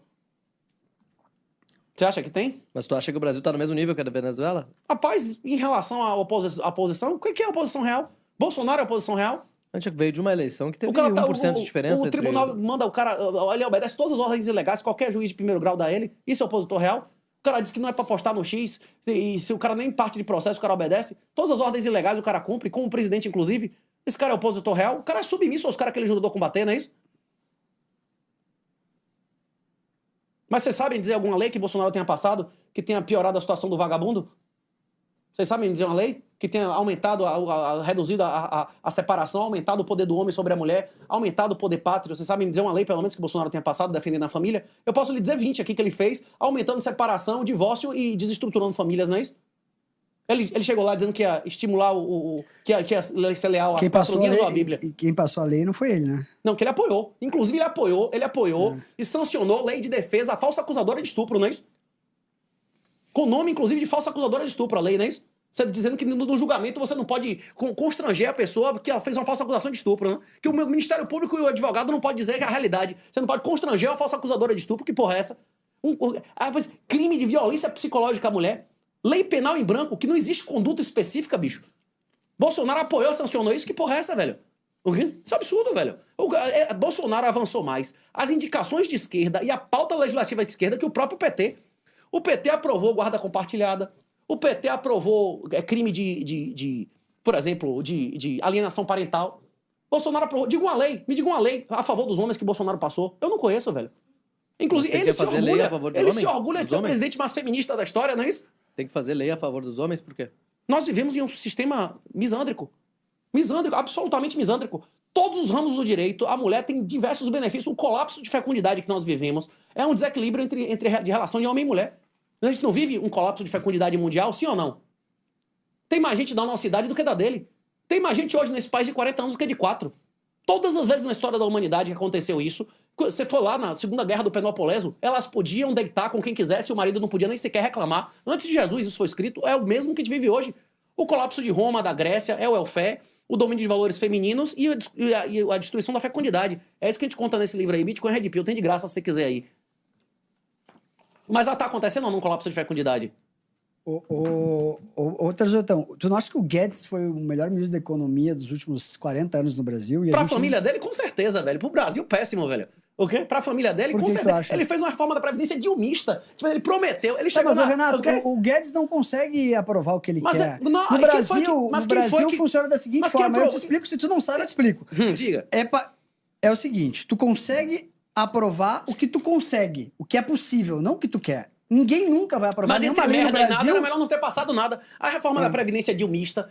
Você acha que tem? Mas tu acha que o Brasil tá no mesmo nível que a da Venezuela? Rapaz, em relação à oposição, o que é a oposição real? Bolsonaro é a oposição real? A gente veio de uma eleição que teve O cara 1% de diferença. O tribunal manda o cara, ele obedece todas as ordens ilegais, qualquer juiz de primeiro grau dá ele. Isso é opositor real? O cara diz que não é pra postar no X, e se o cara nem parte de processo, o cara obedece. Todas as ordens ilegais o cara cumpre, como o presidente, inclusive. Esse cara é opositor real? O cara é submisso aos caras que ele ajudou a combater, não é isso? Mas vocês sabem dizer alguma lei que Bolsonaro tenha passado que tenha piorado a situação do vagabundo? Vocês sabem dizer uma lei que tenha aumentado, reduzido a separação, aumentado o poder do homem sobre a mulher, aumentado o poder pátrio? Vocês sabem dizer uma lei, pelo menos, que Bolsonaro tenha passado defendendo a família? Eu posso lhe dizer 20 aqui que ele fez, aumentando separação, divórcio e desestruturando famílias, não é isso? Ele chegou lá dizendo que ia estimular que ia ser leal às patrulhinhas ou à Bíblia. Quem passou a lei não foi ele, né? Não, que ele apoiou. Inclusive, ele apoiou e sancionou lei de defesa à falsa acusadora de estupro, não é isso? Com nome, inclusive, de falsa acusadora de estupro, a lei, não é isso? Você dizendo que no julgamento você não pode constranger a pessoa porque ela fez uma falsa acusação de estupro, né? Que o Ministério Público e o advogado não pode dizer que é a realidade. Você não pode constranger uma falsa acusadora de estupro, que porra é essa? Crime de violência psicológica à mulher. Lei penal em branco, que não existe conduta específica, bicho. Bolsonaro apoiou, sancionou isso, que porra é essa, velho? Isso é absurdo, velho. Bolsonaro avançou mais as indicações de esquerda e a pauta legislativa de esquerda que o próprio PT. O PT aprovou guarda compartilhada. O PT aprovou crime por exemplo, de alienação parental. Bolsonaro aprovou. Me diga uma lei a favor dos homens que Bolsonaro passou. Eu não conheço, velho. Inclusive, ele se orgulha de ser o presidente mais feminista da história, não é isso? Tem que fazer lei a favor dos homens, por quê? Nós vivemos em um sistema misândrico. Misândrico, absolutamente misândrico. Todos os ramos do direito, a mulher tem diversos benefícios. O colapso de fecundidade que nós vivemos é um desequilíbrio de relação de homem e mulher. A gente não vive um colapso de fecundidade mundial, sim ou não? Tem mais gente da nossa idade do que da dele. Tem mais gente hoje nesse país de 40 anos do que de 4. Todas as vezes na história da humanidade que aconteceu isso, você for lá na Segunda Guerra do Peloponeso, elas podiam deitar com quem quisesse, o marido não podia nem sequer reclamar. Antes de Jesus isso foi escrito, é o mesmo que a gente vive hoje. O colapso de Roma, da Grécia, é o welfare, o domínio de valores femininos e a destruição da fecundidade. É isso que a gente conta nesse livro aí, Bitcoin Red Pill, tem de graça se você quiser aí. Mas tá acontecendo ou não um colapso de fecundidade? Trajotão, tu não acha que o Guedes foi o melhor ministro da economia dos últimos 40 anos no Brasil? E pra família dele, com certeza, velho. Pro Brasil, péssimo, velho. O quê? Pra família dele, com certeza. Ele fez uma reforma da Previdência dilmista. Tipo, ele prometeu, ele chegou mas, Renato, o Guedes não consegue aprovar o que ele quer. No Brasil funciona da seguinte forma. Eu te explico, se tu não sabe, eu te explico. Diga. É o seguinte, tu consegue aprovar o que tu consegue, o que é possível, não o que tu quer. Ninguém nunca vai aprovar nenhuma lei no Brasil. Nada, era melhor não ter passado nada. A reforma da Previdência dilmista,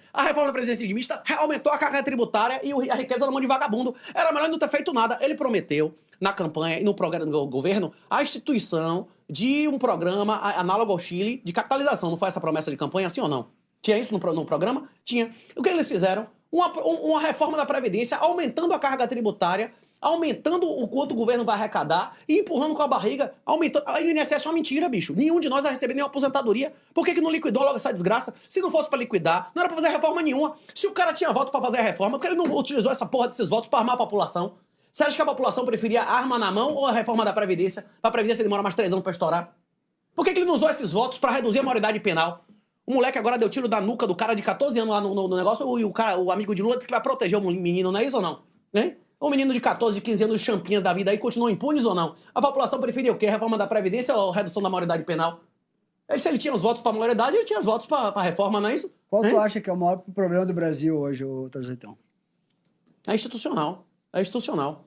aumentou a carga tributária e a riqueza na mão de vagabundo. Era melhor não ter feito nada. Ele prometeu, na campanha e no programa do governo, a instituição de um programa análogo ao Chile de capitalização. Não foi essa promessa de campanha, sim ou não? Tinha isso no programa? Tinha. O que eles fizeram? Uma reforma da Previdência aumentando a carga tributária, aumentando o quanto o governo vai arrecadar e empurrando com a barriga, aumentando. A INSS é uma mentira, bicho. Nenhum de nós vai receber nenhuma aposentadoria. Por que não liquidou logo essa desgraça? Se não fosse pra liquidar, não era pra fazer reforma nenhuma. Se o cara tinha voto pra fazer a reforma, por que ele não utilizou essa porra desses votos pra armar a população? Você acha que a população preferia a arma na mão ou a reforma da Previdência? Pra Previdência demora mais 3 anos pra estourar. Por que ele não usou esses votos pra reduzir a maioridade penal? O moleque agora deu tiro da nuca do cara de 14 anos lá no negócio e o amigo de Lula disse que vai proteger o menino, não é isso ou não? Né? O menino de 14, 15 anos, champinhas da vida aí, continuam impunes ou não? A população preferia o quê? Reforma da Previdência ou redução da maioridade penal? Se ele tinha os votos pra maioridade, ele tinha os votos pra reforma, não é isso? Qual tu acha que é o maior problema do Brasil hoje, ô Trajeitão? É institucional. É institucional.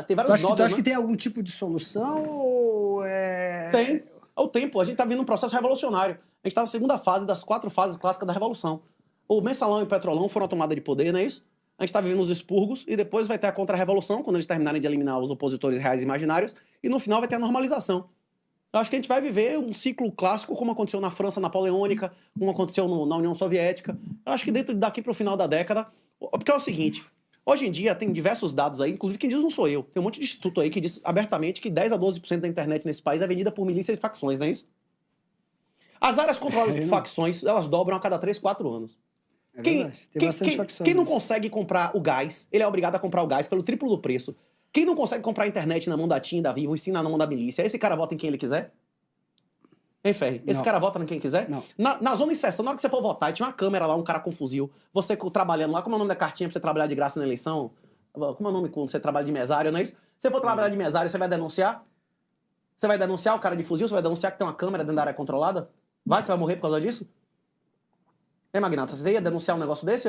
Tem vários Tu acha que tem algum tipo de solução ou é... Tem. É o tempo. A gente tá vendo um processo revolucionário. A gente tá na segunda fase das 4 fases clássicas da Revolução. O Mensalão e o Petrolão foram a tomada de poder, não é isso? A gente tá vivendo os expurgos e depois vai ter a contra-revolução, quando eles terminarem de eliminar os opositores reais e imaginários, e no final vai ter a normalização. Eu acho que a gente vai viver um ciclo clássico, como aconteceu na França napoleônica, como aconteceu na União Soviética. Eu acho que daqui pro final da década... Porque é o seguinte, hoje em dia tem diversos dados aí, inclusive quem diz não sou eu. Tem um monte de instituto aí que diz abertamente que 10 a 12% da internet nesse país é vendida por milícias e facções, não é isso? As áreas controladas por facções, elas dobram a cada 3, 4 anos. Quem não consegue comprar o gás, ele é obrigado a comprar o gás pelo triplo do preço. Quem não consegue comprar internet na mão da TIM, da Vivo, e sim na mão da milícia, esse cara vota em quem ele quiser? Hein, Ferri? Esse Não. cara vota em quem quiser? Não. Na zona de inserção, na hora que você for votar, e tinha uma câmera lá, um cara com fuzil, você trabalhando lá, como é o nome da cartinha pra você trabalhar de graça na eleição? Como é o nome quando você trabalha de mesário, não é isso? Se você for trabalhar de mesário, você vai denunciar? Você vai denunciar o cara de fuzil? Você vai denunciar que tem uma câmera dentro da área controlada? Você vai morrer por causa disso? Hein, Magnata, você ia denunciar um negócio desse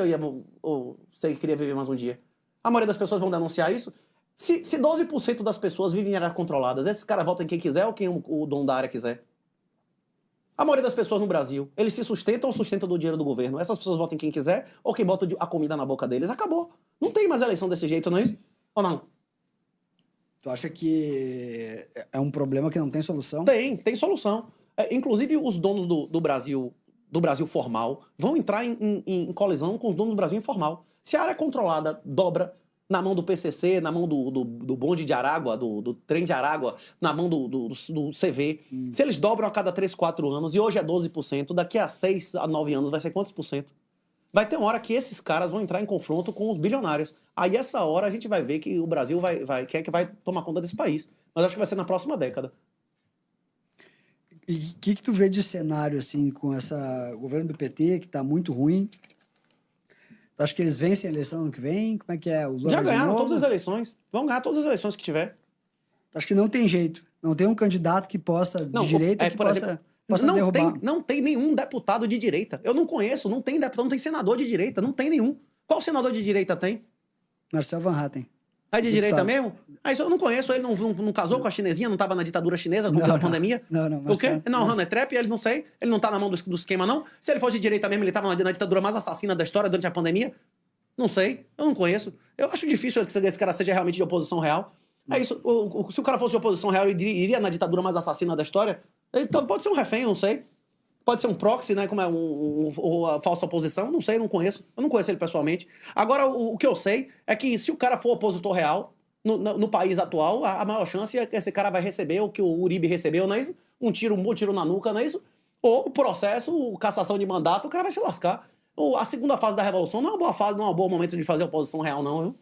ou você queria viver mais um dia? A maioria das pessoas vão denunciar isso? Se 12% das pessoas vivem em áreas controladas, esses caras votam em quem quiser ou quem o dono da área quiser? A maioria das pessoas no Brasil, eles se sustentam ou sustentam do dinheiro do governo? Essas pessoas votam em quem quiser ou quem bota a comida na boca deles? Acabou. Não tem mais eleição desse jeito, não é isso? Ou não? Tu acha que é um problema que não tem solução? Tem solução. Inclusive, os donos do Brasil formal vão entrar em colisão com os donos do Brasil informal. Se a área controlada dobra na mão do PCC, na mão do bonde de Aragua, do trem de Aragua, na mão do CV, se eles dobram a cada 3, 4 anos, e hoje é 12%, daqui a 6 a 9 anos vai ser quantos por cento? Vai ter uma hora que esses caras vão entrar em confronto com os bilionários. Aí, essa hora, a gente vai ver que o Brasil quem é que vai tomar conta desse país. Mas acho que vai ser na próxima década. E o que tu vê de cenário, assim, com esse governo do PT, que tá muito ruim? Tu acha que eles vencem a eleição ano que vem? Como é que é? O Lula Já de ganharam novo? todas as eleições. Vão ganhar todas as eleições que tiver. Acho que não tem jeito. Não tem um candidato que possa, de direita, que por exemplo, possa derrubar. não tem nenhum deputado de direita. Eu não conheço, não tem deputado, não tem senador de direita, não tem nenhum. Qual senador de direita tem? Marcel Van Hatten. É de Deputado. direita mesmo? Isso eu não conheço, ele não casou com a chinesinha, não estava na ditadura chinesa com a pandemia? Não. O quê? Não, Hannah é trap, ele não sei, ele não tá na mão do esquema, não? Se ele fosse de direita mesmo, ele estava na ditadura mais assassina da história durante a pandemia? Não sei, eu não conheço. Eu acho difícil que esse cara seja realmente de oposição real. É isso, se o cara fosse de oposição real, ele iria na ditadura mais assassina da história? Então pode ser um refém, eu não sei. Pode ser um proxy, né? Como é ou a falsa oposição, não sei, não conheço. Eu não conheço ele pessoalmente. Agora, o que eu sei é que se o cara for opositor real, no país atual, a maior chance é que esse cara vai receber o que o Uribe recebeu, não é isso? Um bom tiro na nuca, não é isso? Ou o processo, cassação de mandato, o cara vai se lascar. A segunda fase da Revolução não é uma boa fase, não é um bom momento de fazer oposição real, não, viu?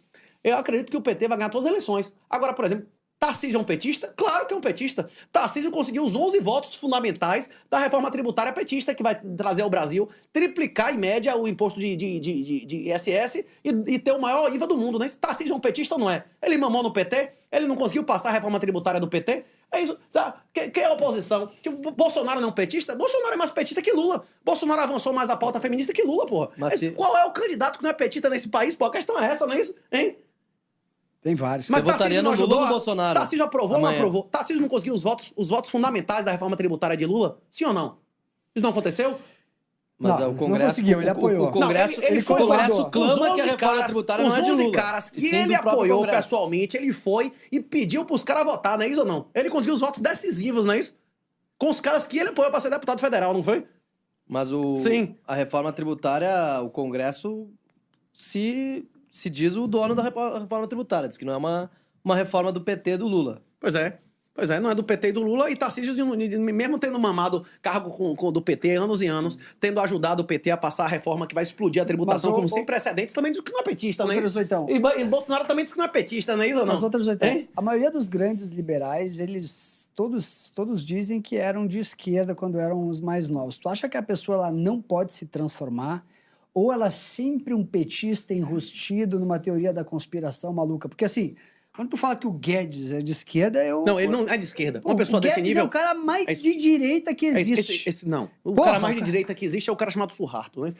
Eu acredito que o PT vai ganhar todas as eleições. Agora, por exemplo, Tarcísio é um petista? Claro que é um petista. Tarcísio conseguiu os 11 votos fundamentais da reforma tributária petista, que vai trazer ao Brasil triplicar, em média, o imposto de ISS e ter o maior IVA do mundo, né? Tarcísio é um petista ou não é? Ele mamou no PT? Ele não conseguiu passar a reforma tributária do PT? É isso. Sabe? Quem é a oposição? Tipo, Bolsonaro não é um petista? Bolsonaro é mais petista que Lula. Bolsonaro avançou mais a pauta feminista que Lula, porra. Qual é o candidato que não é petista nesse país, pô? A questão é essa, não é isso? Hein? Tem vários. Mas você votaria no Lula ou no Bolsonaro? Tarcísio aprovou ou não aprovou? Tarcísio não conseguiu os votos fundamentais da reforma tributária de Lula? Sim ou não? Isso não aconteceu? Mas não, o Congresso... Não conseguiu, ele apoiou. O Congresso, ele foi o Congresso lá, clama que a reforma tributária não é de Lula. Os 11 caras que ele apoiou pessoalmente, ele foi e pediu pros caras votar, não é isso ou não? Ele conseguiu os votos decisivos, não é isso? Com os caras que ele apoiou pra ser deputado federal, não foi? Mas Sim. A reforma tributária, o Congresso se diz o dono da reforma tributária. Diz que não é uma reforma do PT do Lula. Pois é, não é do PT e do Lula, e Tarcísio, mesmo tendo mamado cargo do PT anos e anos, tendo ajudado o PT a passar a reforma que vai explodir a tributação como sem precedentes, também diz que não é petista, não é isso? E Bolsonaro também diz que não é petista, não é isso ou não? Mas outros oitão, a maioria dos grandes liberais, eles todos dizem que eram de esquerda quando eram os mais novos. Tu acha que a pessoa ela não pode se transformar? Ou ela é sempre um petista enrustido numa teoria da conspiração maluca? Porque assim... Quando tu fala que o Guedes é de esquerda, Não, ele não é de esquerda. Uma pessoa desse nível... O Guedes é o cara mais de direita que existe. Não. O cara mais de direita que existe é o cara chamado Suharto. Né?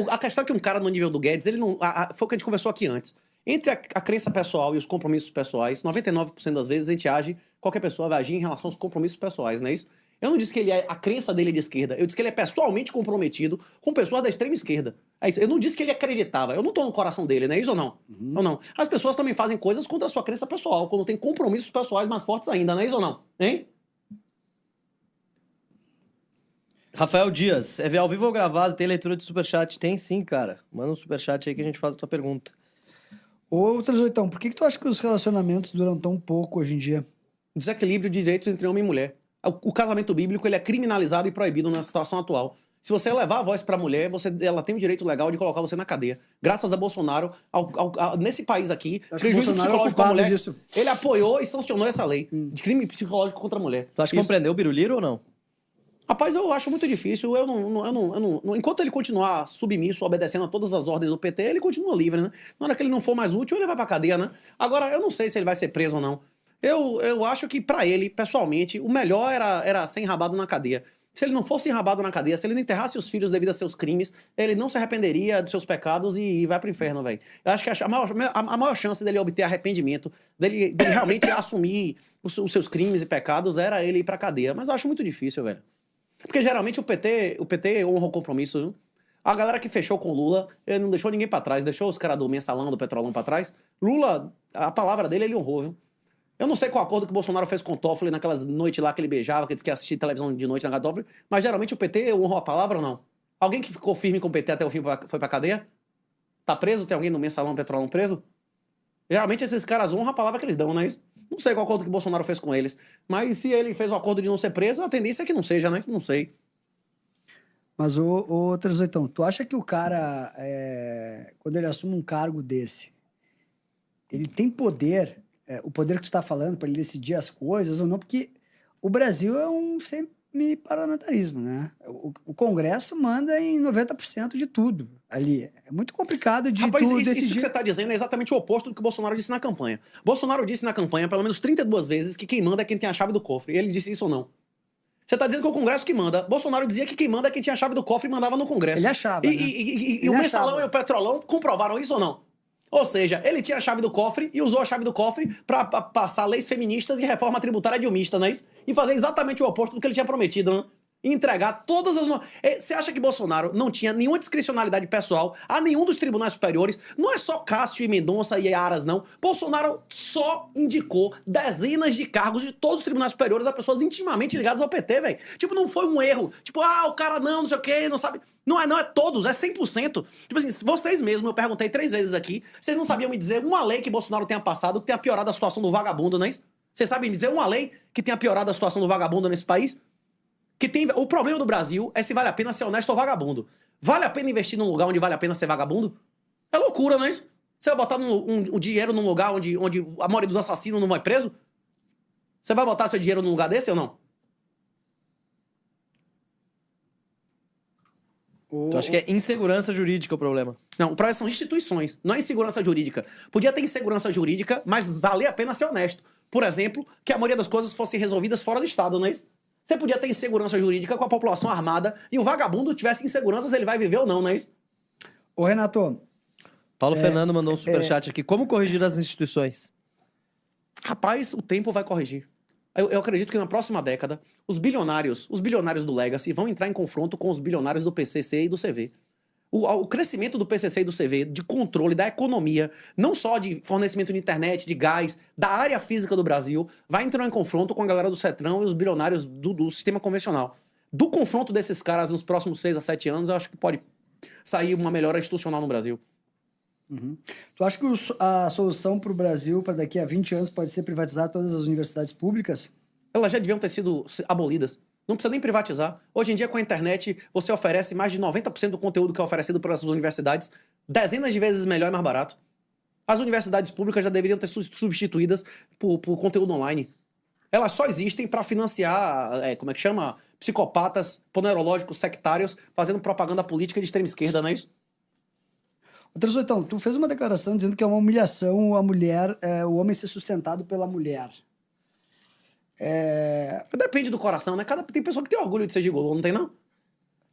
A questão é que um cara no nível do Guedes, ele não... Foi o que a gente conversou aqui antes. Entre a crença pessoal e os compromissos pessoais, 99% das vezes a gente age... Qualquer pessoa vai agir em relação aos compromissos pessoais, não é isso? Eu não disse que a crença dele é de esquerda. Eu disse que ele é pessoalmente comprometido com pessoas da extrema esquerda. É isso. Eu não disse que ele acreditava. Eu não tô no coração dele, não é isso ou não? Ou não? As pessoas também fazem coisas contra a sua crença pessoal, quando tem compromissos pessoais mais fortes ainda, não é isso ou não? Hein? Rafael Dias, é ao vivo ou gravado? Tem leitura de superchat? Tem sim, cara. Manda um superchat aí que a gente faz a tua pergunta. Outros oitão, por que tu acha que os relacionamentos duram tão pouco hoje em dia? Desequilíbrio de direitos entre homem e mulher. O casamento bíblico ele é criminalizado e proibido na situação atual. Se você levar a voz pra mulher, ela tem o direito legal de colocar você na cadeia. Graças a Bolsonaro, nesse país aqui, prejuízo psicológico com a mulher, ele apoiou e sancionou essa lei de crime psicológico contra a mulher. Tu acha que vão prender o Biruliro ou não? Rapaz, eu acho muito difícil. Eu não, enquanto ele continuar submisso, obedecendo a todas as ordens do PT, ele continua livre, né? Na hora que ele não for mais útil, ele vai pra cadeia, né? Agora, eu não sei se ele vai ser preso ou não. Eu acho que pra ele, pessoalmente, o melhor era ser enrabado na cadeia. Se ele não fosse enrabado na cadeia, se ele não enterrasse os filhos devido a seus crimes, ele não se arrependeria dos seus pecados e vai pro inferno, velho. Eu acho que a maior chance dele obter arrependimento, dele realmente assumir os seus crimes e pecados, era ele ir pra cadeia. Mas eu acho muito difícil, velho. Porque geralmente o PT honra o compromisso, viu? A galera que fechou com o Lula, ele não deixou ninguém pra trás, deixou os caras do Mensalão, do Petrolão pra trás. Lula, a palavra dele, ele honrou, viu? Eu não sei qual acordo que o Bolsonaro fez com o Toffoli naquelas noites lá que ele beijava, que disse que ia assistir televisão de noite na Toffoli, mas geralmente o PT honrou a palavra ou não? Alguém que ficou firme com o PT até o fim foi pra cadeia? Tá preso? Tem alguém no Mensalão, Petrolão preso? Geralmente esses caras honram a palavra que eles dão, não é isso? Não sei qual acordo que o Bolsonaro fez com eles, mas se ele fez o acordo de não ser preso, a tendência é que não seja, né? Não sei. Mas, ô 38, tu acha que o cara, quando ele assume um cargo desse, ele tem poder... o poder que tu tá falando para ele decidir as coisas ou não, porque o Brasil é um semi-parlamentarismo, né? O Congresso manda em 90% de tudo ali. É muito complicado de Rapaz, tu isso decidir... que você tá dizendo é exatamente o oposto do que o Bolsonaro disse na campanha. Bolsonaro disse na campanha, pelo menos 32 vezes, que quem manda é quem tem a chave do cofre. E ele disse isso ou não? Você tá dizendo que é o Congresso que manda. Bolsonaro dizia que quem manda é quem tinha a chave do cofre e mandava no Congresso. Ele achava, E o Mensalão e o Petrolão comprovaram isso ou não? Ou seja, ele tinha a chave do cofre e usou a chave do cofre pra passar leis feministas e reforma tributária dilmista, não é isso? E fazer exatamente o oposto do que ele tinha prometido, né? E entregar todas as... Você acha que Bolsonaro não tinha nenhuma discricionalidade pessoal a nenhum dos tribunais superiores? Não é só Cássio e Mendonça e Aras, não. Bolsonaro só indicou dezenas de cargos de todos os tribunais superiores a pessoas intimamente ligadas ao PT, velho. Tipo, não foi um erro. Tipo, o cara não sei o quê, não sabe... Não é todos, é 100%. Tipo assim, vocês mesmos, eu perguntei 3 vezes aqui, vocês não sabiam me dizer uma lei que Bolsonaro tenha passado que tenha piorado a situação do vagabundo, não é isso? Vocês sabem me dizer uma lei que tenha piorado a situação do vagabundo nesse país? O problema do Brasil é se vale a pena ser honesto ou vagabundo. Vale a pena investir num lugar onde vale a pena ser vagabundo? É loucura, não é isso? Você vai botar um dinheiro num lugar onde a maioria dos assassinos não vai preso? Você vai botar seu dinheiro num lugar desse ou não? Tu acha que é insegurança jurídica o problema? Não, o problema são instituições, não é insegurança jurídica. Podia ter insegurança jurídica, mas valer a pena ser honesto. Por exemplo, que a maioria das coisas fossem resolvidas fora do Estado, não é isso? Você podia ter insegurança jurídica com a população armada e o vagabundo tivesse insegurança se ele vai viver ou não, não é isso? Ô, Renato... Paulo Fernando mandou um superchat aqui. Como corrigir as instituições? Rapaz, o tempo vai corrigir. Eu acredito que na próxima década, os bilionários do Legacy vão entrar em confronto com os bilionários do PCC e do CV. O crescimento do PCC e do CV, de controle da economia, não só de fornecimento de internet, de gás, da área física do Brasil, vai entrar em confronto com a galera do Cetrão e os bilionários do sistema convencional. Do confronto desses caras nos próximos 6 a 7 anos, eu acho que pode sair uma melhora institucional no Brasil. Uhum. Tu acha que a solução para o Brasil, para daqui a 20 anos, pode ser privatizar todas as universidades públicas? Elas já deviam ter sido abolidas. Não precisa nem privatizar. Hoje em dia, com a internet, você oferece mais de 90% do conteúdo que é oferecido pelas universidades, dezenas de vezes melhor e mais barato. As universidades públicas já deveriam ter substituídas por conteúdo online. Elas só existem para financiar, psicopatas, ponerológicos, sectários, fazendo propaganda política de extrema esquerda, não é isso? Então, tu fez uma declaração dizendo que é uma humilhação a mulher, o homem ser sustentado pela mulher. Depende do coração, né? Tem pessoa que tem orgulho de ser gigolô, não tem não?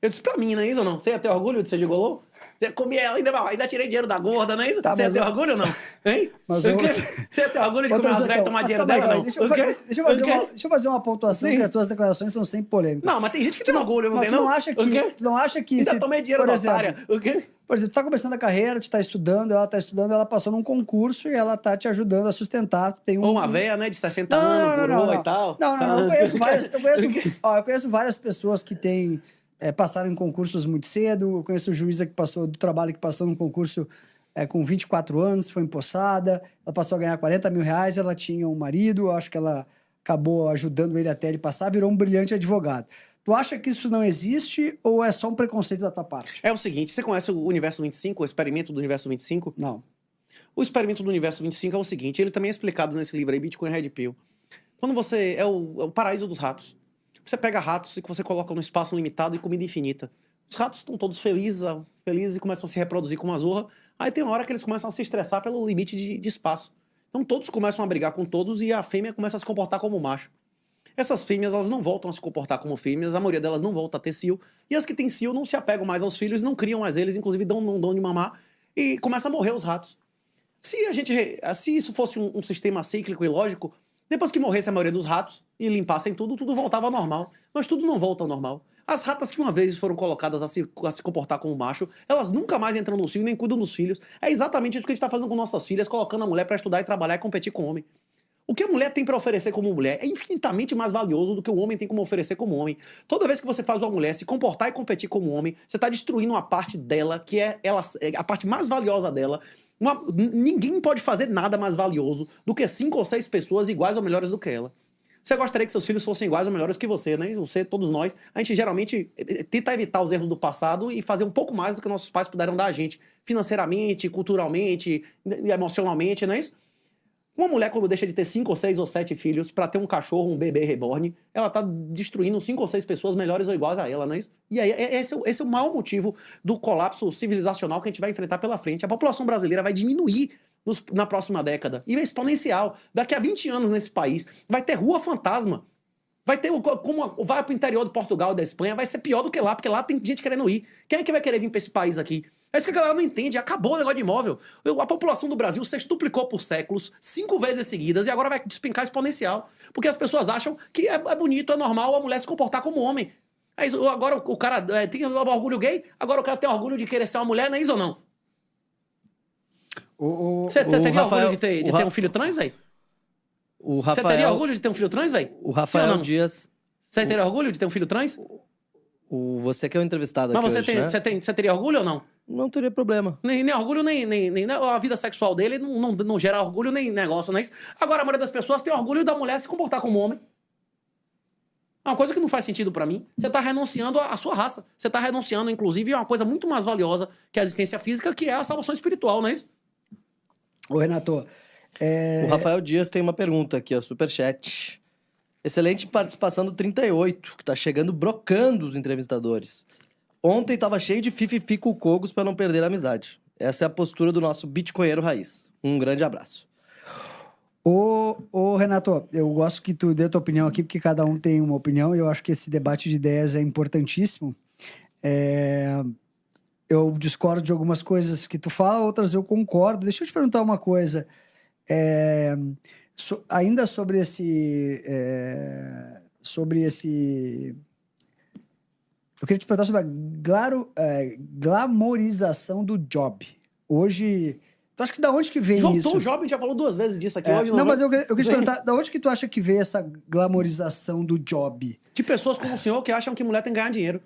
Eu disse pra mim, não é isso ou não? Você ia ter orgulho de ser gigolô? Você comia ela, ainda tirei dinheiro da gorda, não é isso? Você ia ter orgulho ou não? Hein? Você ia ter orgulho de comer as velhas e tomar dinheiro dela, não? Deixa eu fazer uma pontuação, que as tuas declarações são sempre polêmicas. Não, mas tem gente que tem orgulho, não tem não? Tu não acha que... Ainda tomei dinheiro da otária. O quê? Por exemplo, tu tá começando a carreira, tu tá estudando, ela passou num concurso e ela tá te ajudando a sustentar. Ou uma véia, né, de 60 anos, coroa e tal. Não, eu conheço várias pessoas que passaram em concursos muito cedo. Eu conheço juíza do trabalho que passou num concurso com 24 anos, foi empossada, ela passou a ganhar 40 mil reais, ela tinha um marido, acho que ela acabou ajudando ele até ele passar, virou um brilhante advogado. Tu acha que isso não existe ou é só um preconceito da tua parte? É o seguinte, você conhece o Universo 25, o experimento do Universo 25? Não. O experimento do Universo 25 é o seguinte, ele também é explicado nesse livro aí, Bitcoin Red Pill. Quando você... É o paraíso dos ratos. Você pega ratos e você coloca num espaço limitado e comida infinita. Os ratos estão todos felizes e começam a se reproduzir com uma zorra. Aí tem uma hora que eles começam a se estressar pelo limite de espaço. Então todos começam a brigar com todos e a fêmea começa a se comportar como macho. Essas fêmeas, elas não voltam a se comportar como fêmeas, a maioria delas não volta a ter cio. E as que têm cio não se apegam mais aos filhos, não criam mais eles, inclusive não dão de mamar. E começa a morrer os ratos. Se isso fosse um sistema cíclico e lógico, depois que morresse a maioria dos ratos e limpassem tudo voltava ao normal. Mas tudo não volta ao normal. As ratas que uma vez foram colocadas a se comportar como macho, elas nunca mais entram no cio e nem cuidam dos filhos. É exatamente isso que a gente está fazendo com nossas filhas, colocando a mulher para estudar e trabalhar e competir com o homem. O que a mulher tem para oferecer como mulher é infinitamente mais valioso do que o homem tem como oferecer como homem. Toda vez que você faz uma mulher se comportar e competir como homem, você está destruindo uma parte dela, que é a parte mais valiosa dela. Ninguém pode fazer nada mais valioso do que 5 ou 6 pessoas iguais ou melhores do que ela. Você gostaria que seus filhos fossem iguais ou melhores que você, né? Você, todos nós, a gente geralmente tenta evitar os erros do passado e fazer um pouco mais do que nossos pais puderam dar a gente, financeiramente, culturalmente, emocionalmente, não é isso? Uma mulher, quando deixa de ter 5 ou 6 ou 7 filhos pra ter um cachorro, um bebê reborn, ela tá destruindo 5 ou 6 pessoas melhores ou iguais a ela, não é isso? E aí, esse é o maior motivo do colapso civilizacional que a gente vai enfrentar pela frente. A população brasileira vai diminuir na próxima década. E é exponencial. Daqui a 20 anos nesse país, vai ter rua fantasma. Vai ter, como vai pro interior de Portugal e da Espanha, vai ser pior do que lá, porque lá tem gente querendo ir. Quem é que vai querer vir pra esse país aqui? É isso que a galera não entende. Acabou o negócio de imóvel. A população do Brasil sextuplicou por séculos, 5 vezes seguidas, e agora vai despencar exponencial. Porque as pessoas acham que é bonito, é normal a mulher se comportar como homem. É isso. Agora o cara tem orgulho gay, agora o cara tem orgulho de querer ser uma mulher, não é isso ou não? Você teria orgulho de ter um filho trans, velho? Você teria orgulho de ter um filho trans, velho? O Rafael Dias... Você teria orgulho de ter um filho trans? Você que é o entrevistado aqui. Mas hoje, você teria orgulho ou não? Não teria problema. Nem orgulho, nem a vida sexual dele não gera orgulho, nem negócio, não é isso? Agora, a maioria das pessoas tem orgulho da mulher se comportar como homem. É uma coisa que não faz sentido pra mim. Você tá renunciando à sua raça. Você tá renunciando, inclusive, a uma coisa muito mais valiosa que a existência física, que é a salvação espiritual, não é isso? Ô, Renato... O Rafael Dias tem uma pergunta aqui, ó, superchat. Excelente participação do 38, que tá chegando brocando os entrevistadores. Ontem tava cheio de fififi com cogos pra não perder a amizade. Essa é a postura do nosso bitcoinheiro raiz. Um grande abraço. Ô, Renato, eu gosto que tu dê a tua opinião aqui, porque cada um tem uma opinião, e eu acho que esse debate de ideias é importantíssimo. Eu discordo de algumas coisas que tu fala, outras eu concordo. Deixa eu te perguntar uma coisa. Ainda sobre esse... Eu queria te perguntar sobre a glamorização do job. Hoje... Tu acha que da onde que vem isso? Voltou o job, a gente já falou 2 vezes disso aqui hoje. Não, mas eu queria te perguntar, da onde que tu acha que veio essa glamorização do job? De pessoas como o senhor que acham que mulher tem que ganhar dinheiro.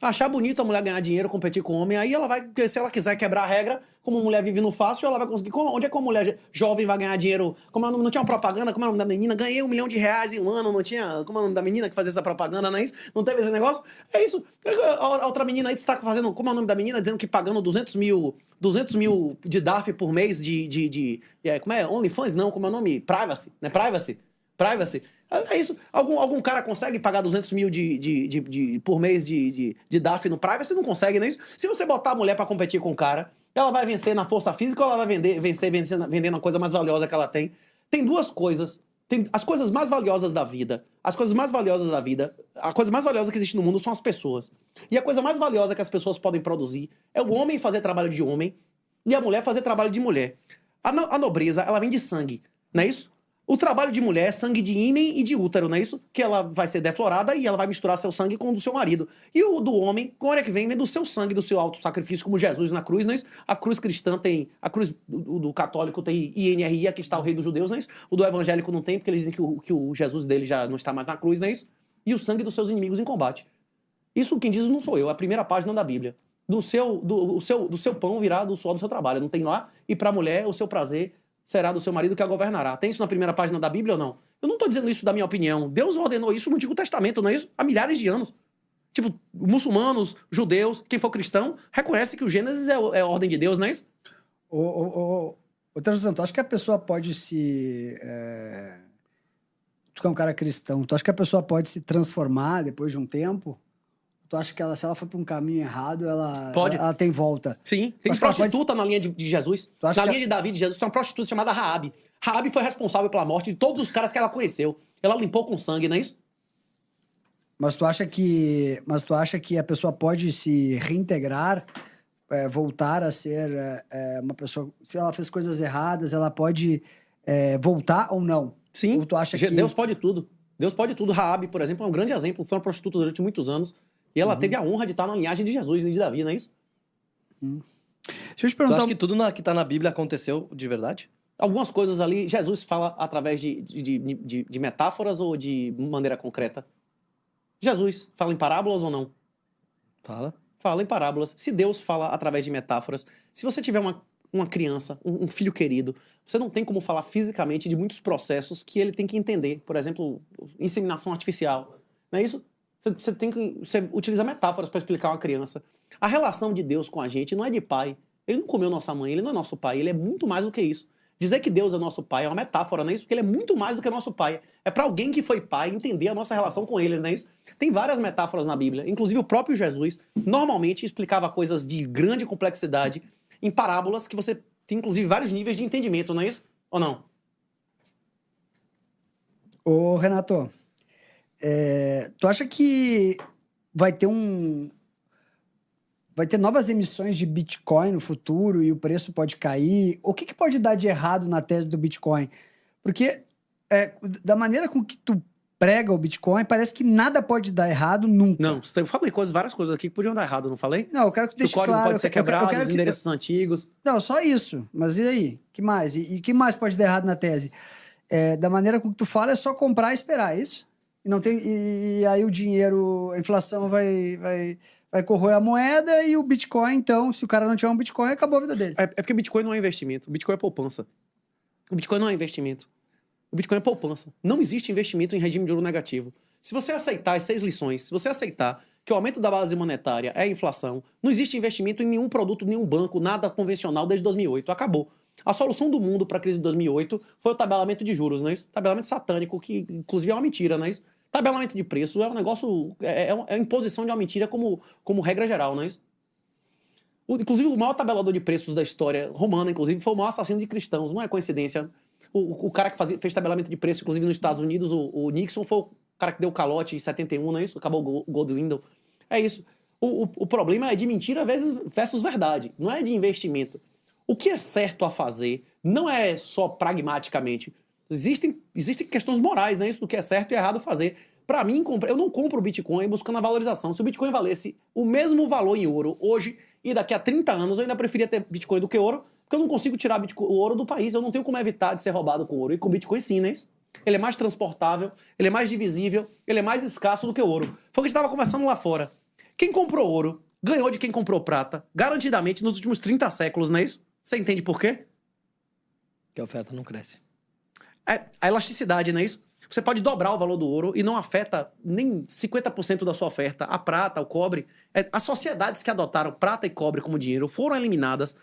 Achar bonito a mulher ganhar dinheiro, competir com o homem, aí ela vai, se ela quiser quebrar a regra, como mulher vive no fácil, ela vai conseguir. Onde é que uma mulher jovem vai ganhar dinheiro? Não tinha uma propaganda, como é o nome da menina? Ganhei R$1 milhão em um ano, não tinha. Como é o nome da menina que fazia essa propaganda, não é isso? Não teve esse negócio? É isso. A outra menina aí está fazendo. Como é o nome da menina? Dizendo que pagando 200 mil de DARF por mês como é? OnlyFans? Não, como é o nome? Privacy, né? Privacy. É isso. Algum cara consegue pagar 200 mil por mês de DAF no Privacy? Não consegue, não é isso? Se você botar a mulher pra competir com o cara, ela vai vencer na força física ou ela vai vencer vendendo a coisa mais valiosa que ela tem? Tem 2 coisas. Tem as coisas mais valiosas da vida. A coisa mais valiosa que existe no mundo são as pessoas. E a coisa mais valiosa que as pessoas podem produzir é o homem fazer trabalho de homem e a mulher fazer trabalho de mulher. A nobreza, ela vem de sangue, não é isso? O trabalho de mulher é sangue de ímen e de útero, não é isso? Que ela vai ser deflorada e ela vai misturar seu sangue com o do seu marido. E o do homem, quando é que vem do seu sangue, do seu auto-sacrifício, como Jesus na cruz, não é isso? A cruz cristã tem... A cruz do católico tem INRI, aqui está o rei dos judeus, não é isso? O do evangélico não tem, porque eles dizem que o Jesus dele já não está mais na cruz, não é isso? E o sangue dos seus inimigos em combate. Isso quem diz não sou eu, é a primeira página da Bíblia. Do seu pão virá do suor do seu trabalho, não tem lá? E para a mulher, o seu prazer será do seu marido que a governará. Tem isso na primeira página da Bíblia ou não? Eu não tô dizendo isso da minha opinião. Deus ordenou isso no Antigo Testamento, não é isso? Há milhares de anos. Tipo, muçulmanos, judeus, quem for cristão, reconhece que o Gênesis é a ordem de Deus, não é isso? Ô, Terzão, tu acha que a pessoa pode se... Tu que é um cara cristão, tu acha que a pessoa pode se transformar depois de um tempo? Tu acha que se ela for para um caminho errado, ela tem volta? Sim. Tem prostituta na linha de Jesus. Na linha de Davi, de Jesus, tem uma prostituta chamada Raabe. Raabe foi responsável pela morte de todos os caras que ela conheceu. Ela limpou com sangue, não é isso? Mas tu acha que a pessoa pode se reintegrar, voltar a ser uma pessoa... Se ela fez coisas erradas, ela pode voltar ou não? Sim. Ou tu acha que... Deus pode tudo. Deus pode tudo. Raabe, por exemplo, é um grande exemplo. Foi uma prostituta durante muitos anos. E ela teve a honra de estar na linhagem de Jesus e de Davi, não é isso? Deixa eu te perguntar... Tu acha que tudo que tá na Bíblia aconteceu de verdade? Algumas coisas ali, Jesus fala através de metáforas ou de maneira concreta? Jesus fala em parábolas ou não? Fala. Fala em parábolas. Se Deus fala através de metáforas, se você tiver uma criança, um filho querido, você não tem como falar fisicamente de muitos processos que ele tem que entender. Por exemplo, inseminação artificial. Não é isso? Você utiliza metáforas para explicar uma criança. A relação de Deus com a gente não é de pai. Ele não comeu nossa mãe, ele não é nosso pai, ele é muito mais do que isso. Dizer que Deus é nosso pai é uma metáfora, não é isso? Porque ele é muito mais do que nosso pai. É para alguém que foi pai entender a nossa relação com eles, não é isso? Tem várias metáforas na Bíblia. Inclusive o próprio Jesus normalmente explicava coisas de grande complexidade em parábolas que você tem, inclusive, vários níveis de entendimento, não é isso? Ou não? Ô, Renato, tu acha que vai ter novas emissões de Bitcoin no futuro e o preço pode cair? O que pode dar de errado na tese do Bitcoin? Porque da maneira com que tu prega o Bitcoin, parece que nada pode dar errado nunca. Não, eu falei várias coisas aqui que podiam dar errado, não falei? Não, eu quero que tu deixe claro. O código pode ser quebrado, os endereços antigos. Não, só isso. Mas e aí? Que mais? E que mais pode dar errado na tese? Da maneira com que tu fala, é só comprar e esperar, é isso? E aí o dinheiro, a inflação vai corroer a moeda e o Bitcoin, então, se o cara não tiver um Bitcoin, acabou a vida dele. É porque Bitcoin não é investimento. O Bitcoin é poupança. O Bitcoin não é investimento. O Bitcoin é poupança. Não existe investimento em regime de ouro negativo. Se você aceitar as 6 lições, se você aceitar que o aumento da base monetária é a inflação, não existe investimento em nenhum produto, nenhum banco, nada convencional desde 2008. Acabou. A solução do mundo para a crise de 2008 foi o tabelamento de juros, não é isso? Tabelamento satânico, que inclusive é uma mentira, não é isso? Tabelamento de preço é um negócio... É a imposição de uma mentira como regra geral, não é isso? Inclusive, o maior tabelador de preços da história romana, inclusive, foi o maior assassino de cristãos. Não é coincidência. O cara que fez tabelamento de preço, inclusive nos Estados Unidos, o Nixon, foi o cara que deu calote em 71, não é isso? Acabou o Gold Window. É isso. O problema é de mentira versus verdade. Não é de investimento. O que é certo a fazer não é só pragmaticamente. Existem questões morais, né? Isso do que é certo e errado fazer. Para mim, eu não compro o Bitcoin buscando a valorização. Se o Bitcoin valesse o mesmo valor em ouro hoje e daqui a 30 anos, eu ainda preferia ter Bitcoin do que ouro, porque eu não consigo tirar o ouro do país. Eu não tenho como evitar de ser roubado com ouro. E com Bitcoin sim, né? Ele é mais transportável, ele é mais divisível, ele é mais escasso do que o ouro. Foi o que a gente estava conversando lá fora. Quem comprou ouro ganhou de quem comprou prata, garantidamente, nos últimos 30 séculos, não é isso? Você entende por quê? Que a oferta não cresce. A elasticidade, não é isso? Você pode dobrar o valor do ouro e não afeta nem 50% da sua oferta. A prata, o cobre. As sociedades que adotaram prata e cobre como dinheiro foram eliminadas.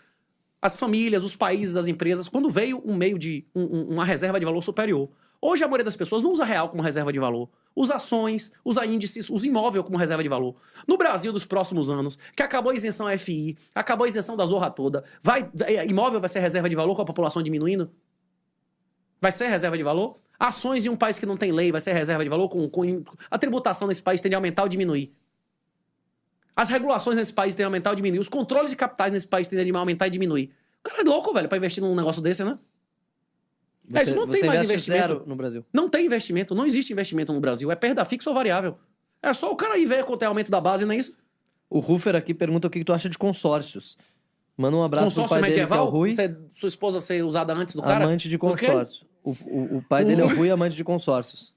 As famílias, os países, as empresas, quando veio um meio de uma reserva de valor superior. Hoje a maioria das pessoas não usa real como reserva de valor. Usa ações, usa índices, usa imóvel como reserva de valor. No Brasil dos próximos anos, que acabou a isenção FI, acabou a isenção da zorra toda, imóvel vai ser reserva de valor com a população diminuindo? Vai ser reserva de valor? Ações em um país que não tem lei vai ser reserva de valor? A tributação nesse país tende a aumentar ou diminuir? As regulações nesse país tendem a aumentar ou diminuir? Os controles de capitais nesse país tendem a aumentar e diminuir? O cara é louco, velho, pra investir num negócio desse, né? Você não tem mais investimento. Zero no Brasil. Não tem investimento, não existe investimento no Brasil. É perda fixa ou variável. É só o cara ir ver quanto é o aumento da base, não é isso? O Rufer aqui pergunta o que tu acha de consórcios. Manda um abraço pro pai dele, que é o Rui. Sua esposa ser usada antes do cara? Amante de consórcios. O pai dele é o Rui, amante de consórcios.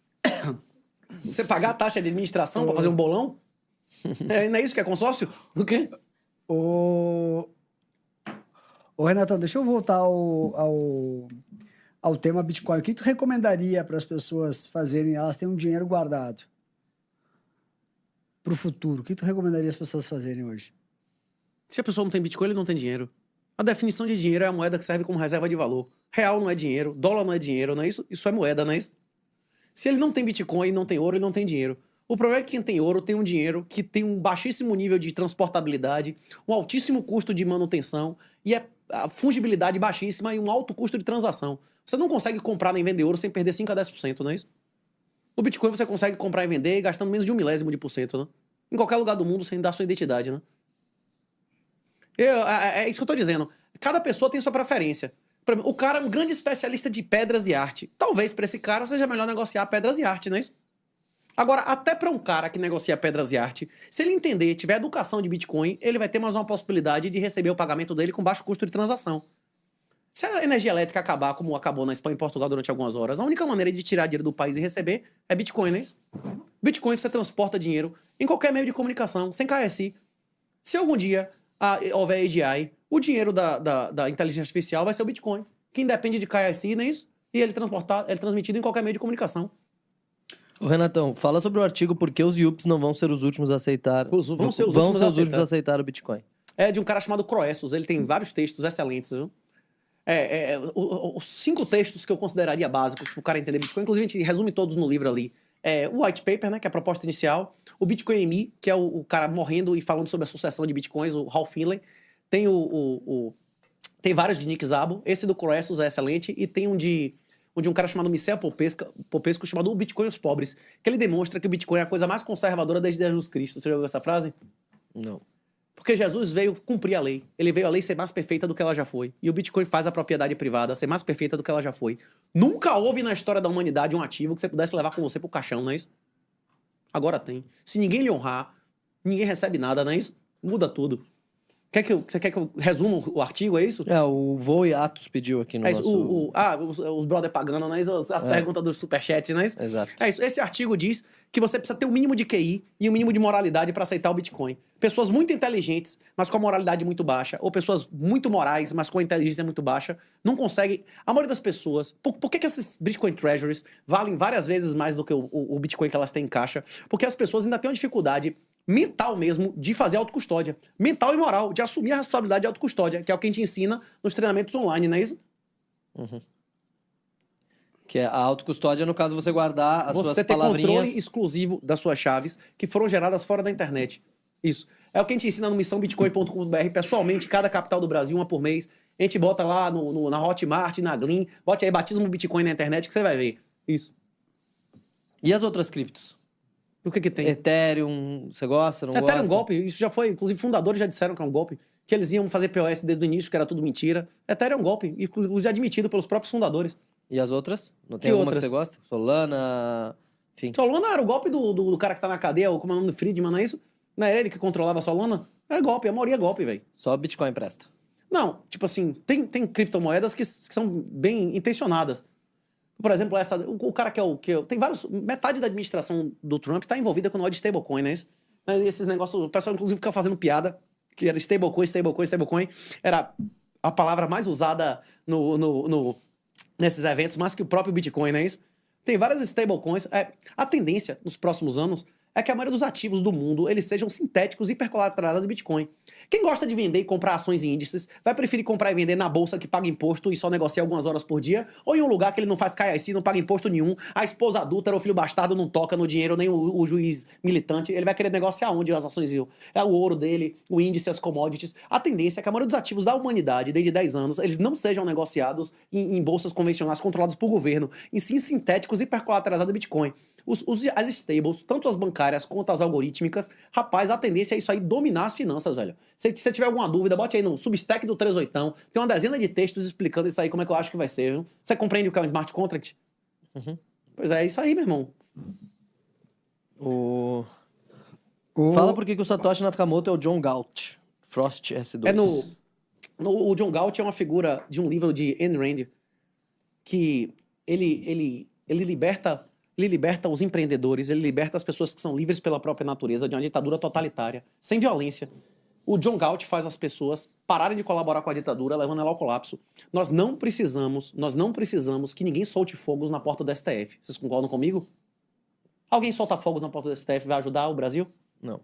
Você pagar a taxa de administração pra fazer um bolão? Não é isso que é consórcio? O quê? Ô, Renatão, deixa eu voltar ao tema Bitcoin, o que tu recomendaria para as pessoas fazerem? Elas têm um dinheiro guardado para o futuro. O que tu recomendaria as pessoas fazerem hoje? Se a pessoa não tem Bitcoin, ele não tem dinheiro. A definição de dinheiro é a moeda que serve como reserva de valor. Real não é dinheiro, dólar não é dinheiro, não é isso? Isso é moeda, não é isso? Se ele não tem Bitcoin e não tem ouro, ele não tem dinheiro. O problema é que quem tem ouro tem um dinheiro que tem um baixíssimo nível de transportabilidade, um altíssimo custo de manutenção e a fungibilidade baixíssima e um alto custo de transação. Você não consegue comprar nem vender ouro sem perder 5 a 10%, não é isso? O Bitcoin você consegue comprar e vender gastando menos de 1/1000%, né? Em qualquer lugar do mundo sem dar sua identidade, né? É isso que eu tô dizendo. Cada pessoa tem sua preferência. Por exemplo, o cara é um grande especialista de pedras e arte. Talvez para esse cara seja melhor negociar pedras e arte, não é isso? Agora, até para um cara que negocia pedras e arte, se ele entender, tiver educação de Bitcoin, ele vai ter mais uma possibilidade de receber o pagamento dele com baixo custo de transação. Se a energia elétrica acabar, como acabou na Espanha e Portugal durante algumas horas, a única maneira de tirar dinheiro do país e receber é Bitcoin, não é isso? Bitcoin você transporta dinheiro em qualquer meio de comunicação, sem KSI. Se algum dia houver AGI, o dinheiro da inteligência artificial vai ser o Bitcoin, que independe de KSI, não é isso? E ele é transmitido em qualquer meio de comunicação. Ô, Renatão, fala sobre o artigo Por que os YUPs não vão ser os últimos a aceitar... Vão ser os últimos a aceitar o Bitcoin. É de um cara chamado Croesus. Ele tem vários textos excelentes, viu? Os 5 textos que eu consideraria básicos para o cara entender Bitcoin, inclusive a gente resume todos no livro ali. O white paper, né, que é a proposta inicial. O Bitcoin ME, que é o cara morrendo e falando sobre a sucessão de Bitcoins, o Hal Finley. Tem tem vários de Nick Szabo. Esse do Croesus é excelente. E tem um de um cara chamado Michel Popesco, chamado O Bitcoin e os Pobres, que ele demonstra que o Bitcoin é a coisa mais conservadora desde Jesus Cristo. Você já ouviu essa frase? Não. Porque Jesus veio cumprir a lei. Ele veio a lei ser mais perfeita do que ela já foi. E o Bitcoin faz a propriedade privada ser mais perfeita do que ela já foi. Nunca houve na história da humanidade um ativo que você pudesse levar com você pro caixão, não é isso? Agora tem. Se ninguém lhe honrar, ninguém recebe nada, não é isso? Muda tudo. Você quer que eu resuma o artigo, é isso? O Vô e Atos pediu aqui no nosso... Os brother pagando, não é isso? As perguntas do superchat, não é isso? Exato. É isso. Esse artigo diz que você precisa ter um mínimo de QI e um mínimo de moralidade para aceitar o Bitcoin. Pessoas muito inteligentes, mas com a moralidade muito baixa, ou pessoas muito morais, mas com a inteligência muito baixa, não conseguem... A maioria das pessoas... Por que esses Bitcoin Treasuries valem várias vezes mais do que o Bitcoin que elas têm em caixa? Porque as pessoas ainda têm uma dificuldade mental mesmo de fazer autocustódia. Mental e moral, de assumir a responsabilidade de autocustódia, que é o que a gente ensina nos treinamentos online, não é isso? Uhum. Que é a autocustódia, no caso, você guardar as suas palavrinhas. Você ter controle exclusivo das suas chaves que foram geradas fora da internet. Isso. É o que a gente ensina no missãobitcoin.com.br, pessoalmente, cada capital do Brasil, uma por mês. A gente bota lá na Hotmart, na Gleam, bote aí batismo Bitcoin na internet que você vai ver. Isso. E as outras criptos? O que tem? Ethereum, você gosta, não gosta? Ethereum é um golpe, isso já foi, inclusive fundadores já disseram que é um golpe, que eles iam fazer POS desde o início, que era tudo mentira. Ethereum é um golpe, inclusive admitido pelos próprios fundadores. E as outras? Não tem alguma que você gosta? Solana, enfim. Solana era o golpe do cara que tá na cadeia, como é o nome do Friedman, não é isso? Não é ele que controlava a Solana? É golpe, a maioria é golpe, velho. Só Bitcoin presta. Não, tipo assim, tem criptomoedas que são bem intencionadas. Por exemplo, o cara tem vários... Metade da administração do Trump tá envolvida com o nó de stablecoin, né? Esses negócios... O pessoal, inclusive, fica fazendo piada que era stablecoin. Era a palavra mais usada nesses eventos, mais que o próprio Bitcoin, né? Tem várias stablecoins. A tendência nos próximos anos é que a maioria dos ativos do mundo eles sejam sintéticos e hipercolateralizados de Bitcoin. Quem gosta de vender e comprar ações e índices vai preferir comprar e vender na bolsa que paga imposto e só negocia algumas horas por dia, ou em um lugar que ele não faz KYC, não paga imposto nenhum, a esposa adúltera ou o filho bastardo não toca no dinheiro, nem o juiz militante, ele vai querer negociar onde as ações viu? É o ouro dele, o índice, as commodities. A tendência é que a maioria dos ativos da humanidade, desde 10 anos, eles não sejam negociados em bolsas convencionais controladas por governo, e sim sintéticos e hipercolateralizados de Bitcoin. As stables, tanto as bancárias quanto as algorítmicas, rapaz, a tendência é isso aí dominar as finanças, velho. Se você tiver alguma dúvida, bote aí no Substack do 38, tem uma dezena de textos explicando isso aí, como é que eu acho que vai ser, viu? Você compreende o que é um smart contract? Uhum. Pois é isso aí, meu irmão. Fala por que o Satoshi Nakamoto é o John Galt. Frost S2. O John Galt é uma figura de um livro de Ayn Rand que ele liberta os empreendedores, ele liberta as pessoas que são livres pela própria natureza de uma ditadura totalitária, sem violência. O John Galt faz as pessoas pararem de colaborar com a ditadura, levando ela ao colapso. Nós não precisamos que ninguém solte fogos na porta do STF. Vocês concordam comigo? Alguém solta fogos na porta do STF vai ajudar o Brasil? Não.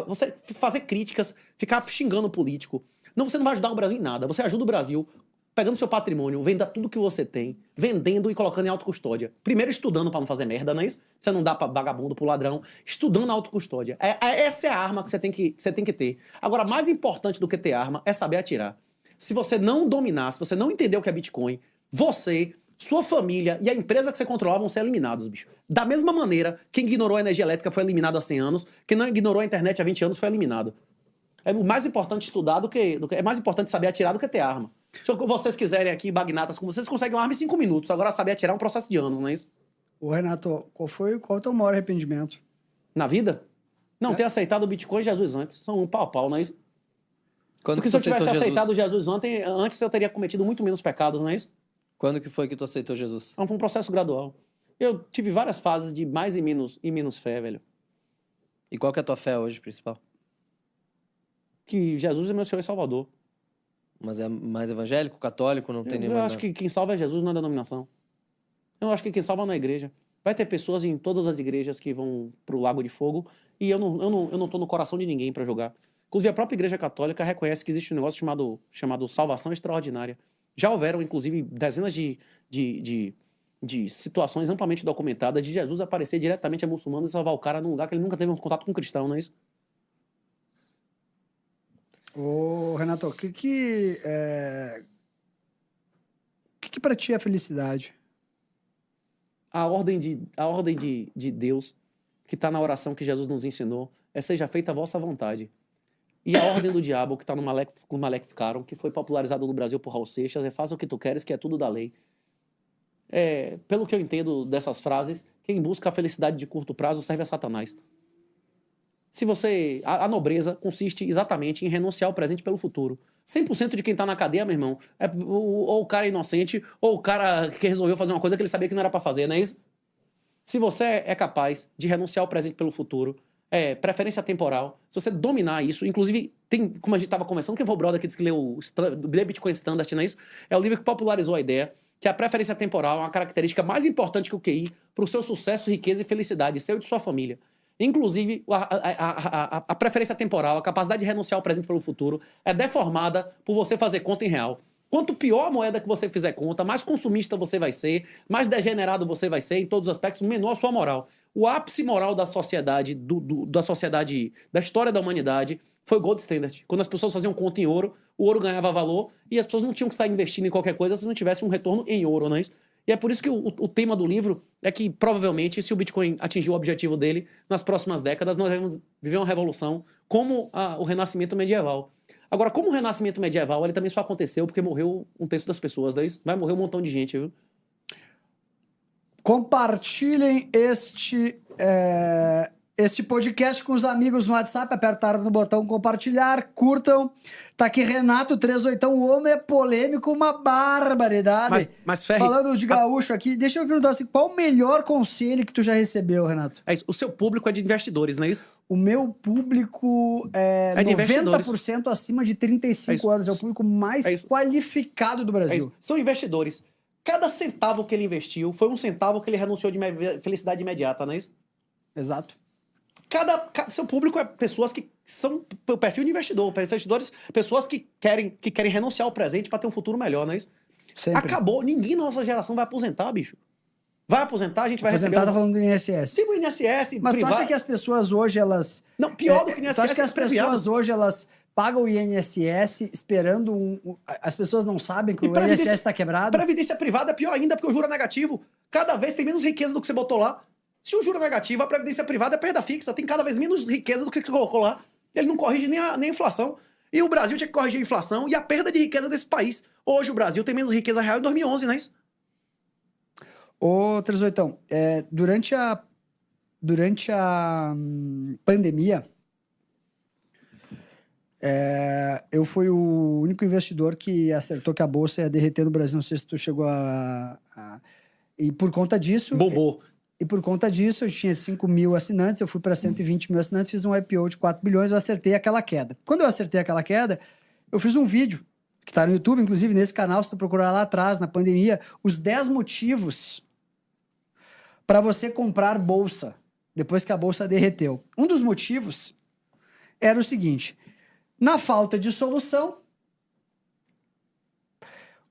Você fazer críticas, ficar xingando o político. Não, você não vai ajudar o Brasil em nada. Você ajuda o Brasil pegando seu patrimônio, vendendo tudo que você tem, vendendo e colocando em autocustódia. Primeiro estudando pra não fazer merda, não é isso? Você não dá pra vagabundo, pro ladrão. Estudando a autocustódia. Essa é a arma que você tem que ter. Agora, mais importante do que ter arma é saber atirar. Se você não dominar, se você não entender o que é Bitcoin, você, sua família e a empresa que você controla vão ser eliminados, bicho. Da mesma maneira, quem ignorou a energia elétrica foi eliminado há 100 anos, quem não ignorou a internet há 20 anos foi eliminado. É mais importante estudar é mais importante saber atirar do que ter arma. Se vocês quiserem aqui, bagnatas, como vocês conseguem uma arma em 5 minutos. Agora saber atirar é um processo de anos, não é isso? Ô, Renato, qual é o teu maior arrependimento? Na vida? Não ter aceitado o Bitcoin e Jesus antes. São um pau a pau, não é isso? Porque se eu tivesse aceitado Jesus antes eu teria cometido muito menos pecados, não é isso? Quando que foi que tu aceitou Jesus? Não, foi um processo gradual. Eu tive várias fases de mais e menos fé, velho. E qual que é a tua fé hoje, principal? Que Jesus é meu Senhor e Salvador. Mas é mais evangélico, católico, não tem nenhum. Eu acho que quem salva é Jesus, não é a denominação. Eu acho que quem salva não é a igreja. Vai ter pessoas em todas as igrejas que vão pro Lago de Fogo e eu não tô no coração de ninguém para jogar. Inclusive, a própria igreja católica reconhece que existe um negócio chamado salvação extraordinária. Já houveram, inclusive, dezenas de situações amplamente documentadas de Jesus aparecer diretamente a muçulmanos e salvar o cara num lugar que ele nunca teve um contato com um cristão, não é isso? Ô, Renato, o que pra ti é felicidade? A ordem de Deus, que está na oração que Jesus nos ensinou, é seja feita a vossa vontade. E a ordem do diabo, que está no Maleficaram, que foi popularizado no Brasil por Raul Seixas, é faça o que tu queres, que é tudo da lei. Pelo que eu entendo dessas frases, quem busca a felicidade de curto prazo serve a Satanás. A nobreza consiste exatamente em renunciar ao presente pelo futuro. 100% de quem tá na cadeia, meu irmão, ou o cara é inocente, ou o cara que resolveu fazer uma coisa que ele sabia que não era pra fazer, não é isso? Se você é capaz de renunciar ao presente pelo futuro, preferência temporal, se você dominar isso, inclusive, tem, como a gente tava conversando, quem foi o brother que disse que leu o The Bitcoin Standard, não é isso? É o livro que popularizou a ideia que a preferência temporal é uma característica mais importante que o QI pro seu sucesso, riqueza e felicidade, seu e de sua família. Inclusive, a preferência temporal, a capacidade de renunciar ao presente pelo futuro, é deformada por você fazer conta em real. Quanto pior a moeda que você fizer conta, mais consumista você vai ser, mais degenerado você vai ser em todos os aspectos, menor a sua moral. O ápice moral da sociedade, da história da humanidade, foi o Gold Standard. Quando as pessoas faziam conta em ouro, o ouro ganhava valor e as pessoas não tinham que sair investindo em qualquer coisa se não tivesse um retorno em ouro, não é isso? E é por isso que o tema do livro é que, provavelmente, se o Bitcoin atingir o objetivo dele, nas próximas décadas, nós vamos viver uma revolução como o Renascimento medieval. Agora, como o Renascimento medieval, ele também só aconteceu porque morreu um terço das pessoas, daí vai morrer um montão de gente, viu? Compartilhem este podcast com os amigos no WhatsApp, apertaram no botão compartilhar, curtam. Tá aqui Renato 38, o homem é polêmico, uma barbaridade. Mas Ferri, falando de gaúcho aqui, deixa eu perguntar assim, qual o melhor conselho que tu já recebeu, Renato? É isso, o seu público é de investidores, não é isso? O meu público é de 90% acima de 35 anos, é o público mais qualificado do Brasil. São investidores. Cada centavo que ele investiu foi um centavo que ele renunciou de felicidade imediata, não é isso? Exato. Seu público é pessoas que são o perfil de investidor, investidores, pessoas que querem renunciar ao presente para ter um futuro melhor, não é isso? Sempre. Acabou, ninguém na nossa geração vai aposentar, bicho. Vai aposentar, a gente vai receber... Tá falando do INSS. Sim, o INSS Mas privado. tu acha que as pessoas hoje, elas... Não, pior do que o INSS tu acha que as pessoas hoje, elas pagam o INSS esperando As pessoas não sabem que o INSS está quebrado? Previdência privada é pior ainda, porque o juro é negativo. Cada vez tem menos riqueza do que você botou lá. Se o juro é negativo, a previdência privada é perda fixa. Tem cada vez menos riqueza do que você colocou lá. Ele não corrige nem a inflação. E o Brasil tinha que corrigir a inflação e a perda de riqueza desse país. Hoje o Brasil tem menos riqueza real em 2011, não é isso? Ô, 38, durante a pandemia, eu fui o único investidor que acertou que a bolsa ia derreter no Brasil. Não sei se tu chegou E por conta disso... Bombou. E por conta disso, eu tinha 5 mil assinantes, eu fui para 120 mil assinantes, fiz um IPO de 4 bilhões, eu acertei aquela queda. Quando eu acertei aquela queda, eu fiz um vídeo, que está no YouTube, inclusive nesse canal, se tu procurar lá atrás, na pandemia, os 10 motivos para você comprar bolsa, depois que a bolsa derreteu. Um dos motivos era o seguinte: na falta de solução,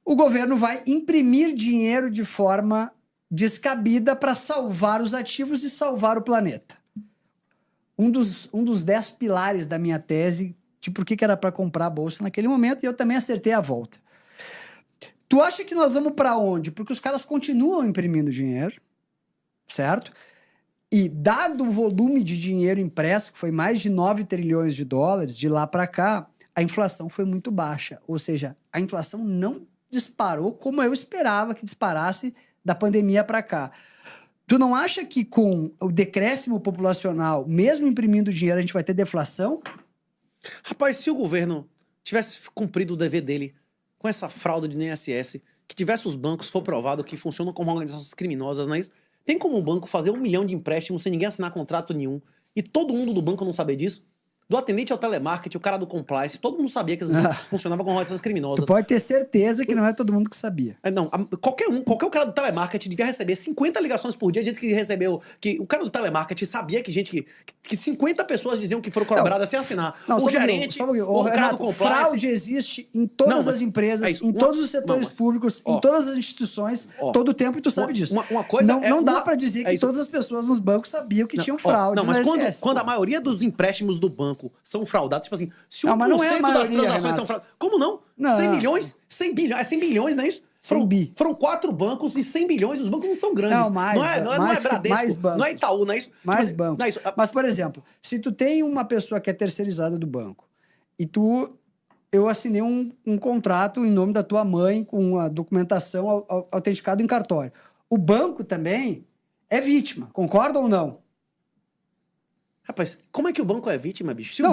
o governo vai imprimir dinheiro de forma descabida para salvar os ativos e salvar o planeta. Um dos 10 pilares da minha tese de por que era para comprar a bolsa naquele momento, e eu também acertei a volta. Tu acha que nós vamos para onde? Porque os caras continuam imprimindo dinheiro, certo? E dado o volume de dinheiro impresso, que foi mais de 9 trilhões de dólares, de lá para cá, a inflação foi muito baixa. Ou seja, a inflação não disparou como eu esperava que disparasse da pandemia para cá. Tu não acha que com o decréscimo populacional, mesmo imprimindo dinheiro, a gente vai ter deflação? Rapaz, se o governo tivesse cumprido o dever dele com essa fraude de INSS, que tivesse os bancos, for provado que funcionam como organizações criminosas, não é isso? Tem como um banco fazer 1 milhão de empréstimos sem ninguém assinar contrato nenhum e todo mundo do banco não saber disso? Do atendente ao telemarketing, o cara do compliance, todo mundo sabia que esses bancos funcionavam com organizações criminosas. Tu pode ter certeza que não é todo mundo que sabia. Não, qualquer cara do telemarketing devia receber 50 ligações por dia, gente que recebeu, que o cara do telemarketing sabia que 50 pessoas diziam que foram colaboradas sem assinar. Não, o gerente, o cara Renato, do compliance... fraude existe em todas as empresas, em todos os setores públicos, em todas as instituições, todo o tempo, e tu sabe disso. Uma coisa não dá pra dizer que todas as pessoas nos bancos sabiam que tinham fraude. Não, mas quando a maioria dos empréstimos do banco são fraudados, tipo assim, se 1% das transações são fraudadas... Como não? 100 milhões? 100 bilhões? É 100 bilhões, não é isso? Foram 4 bancos e 100 bilhões, os bancos não são grandes. Não, não é Bradesco, não é Itaú, não é isso? Mais bancos. Não é isso. Mas, por exemplo, se tu tem uma pessoa que é terceirizada do banco e eu assinei um contrato em nome da tua mãe com a documentação autenticada em cartório. O banco também é vítima, concorda ou não? Rapaz, como é que o banco é vítima, bicho? Se a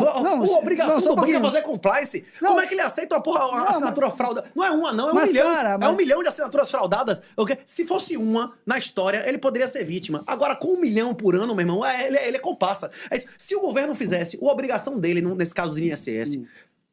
obrigação do banco é fazer compliance, como é que ele aceita a assinatura frauda? Não é uma, não, é 1 milhão. É 1 milhão de assinaturas fraudadas. Okay? Se fosse uma na história, ele poderia ser vítima. Agora, com 1 milhão por ano, meu irmão, ele é comparsa. Se o governo fizesse a obrigação dele, nesse caso do INSS,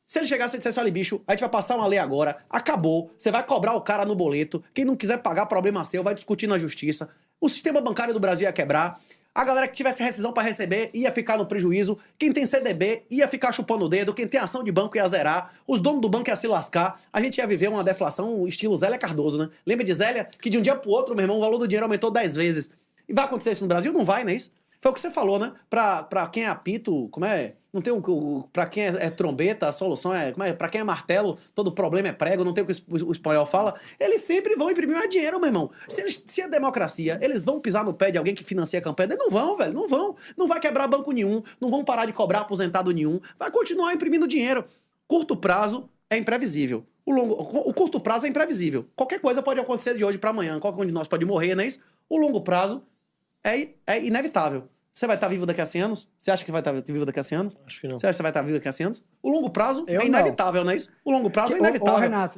se ele chegasse e dissesse, olha, bicho, a gente vai passar uma lei agora, acabou, você vai cobrar o cara no boleto, quem não quiser pagar, problema seu, vai discutir na justiça, o sistema bancário do Brasil ia quebrar, a galera que tivesse rescisão para receber ia ficar no prejuízo, quem tem CDB ia ficar chupando o dedo, quem tem ação de banco ia zerar, os donos do banco ia se lascar, a gente ia viver uma deflação estilo Zélia Cardoso, né? Lembra de Zélia? Que de um dia pro outro, meu irmão, o valor do dinheiro aumentou 10 vezes. E vai acontecer isso no Brasil? Não vai, não é isso? Foi o que você falou, né? Pra quem é apito, como é? Não tem pra quem é trombeta, a solução é... Como é? Pra quem é martelo, todo problema é prego, não tem o que o espanhol fala. Eles sempre vão imprimir mais dinheiro, meu irmão. Se é democracia, eles vão pisar no pé de alguém que financia a campanha? Eles não vão, velho, não vão. Não vai quebrar banco nenhum, não vão parar de cobrar aposentado nenhum. Vai continuar imprimindo dinheiro. Curto prazo é imprevisível. O curto prazo é imprevisível. Qualquer coisa pode acontecer de hoje pra amanhã. Qualquer um de nós pode morrer, não é isso? O longo prazo é inevitável. Você vai estar vivo daqui a 100 anos? Você acha que vai estar vivo daqui a 100 anos? Acho que não. Você acha que você vai estar vivo daqui a 100 anos? O longo prazo é inevitável, não é isso? O longo prazo é inevitável. Renato,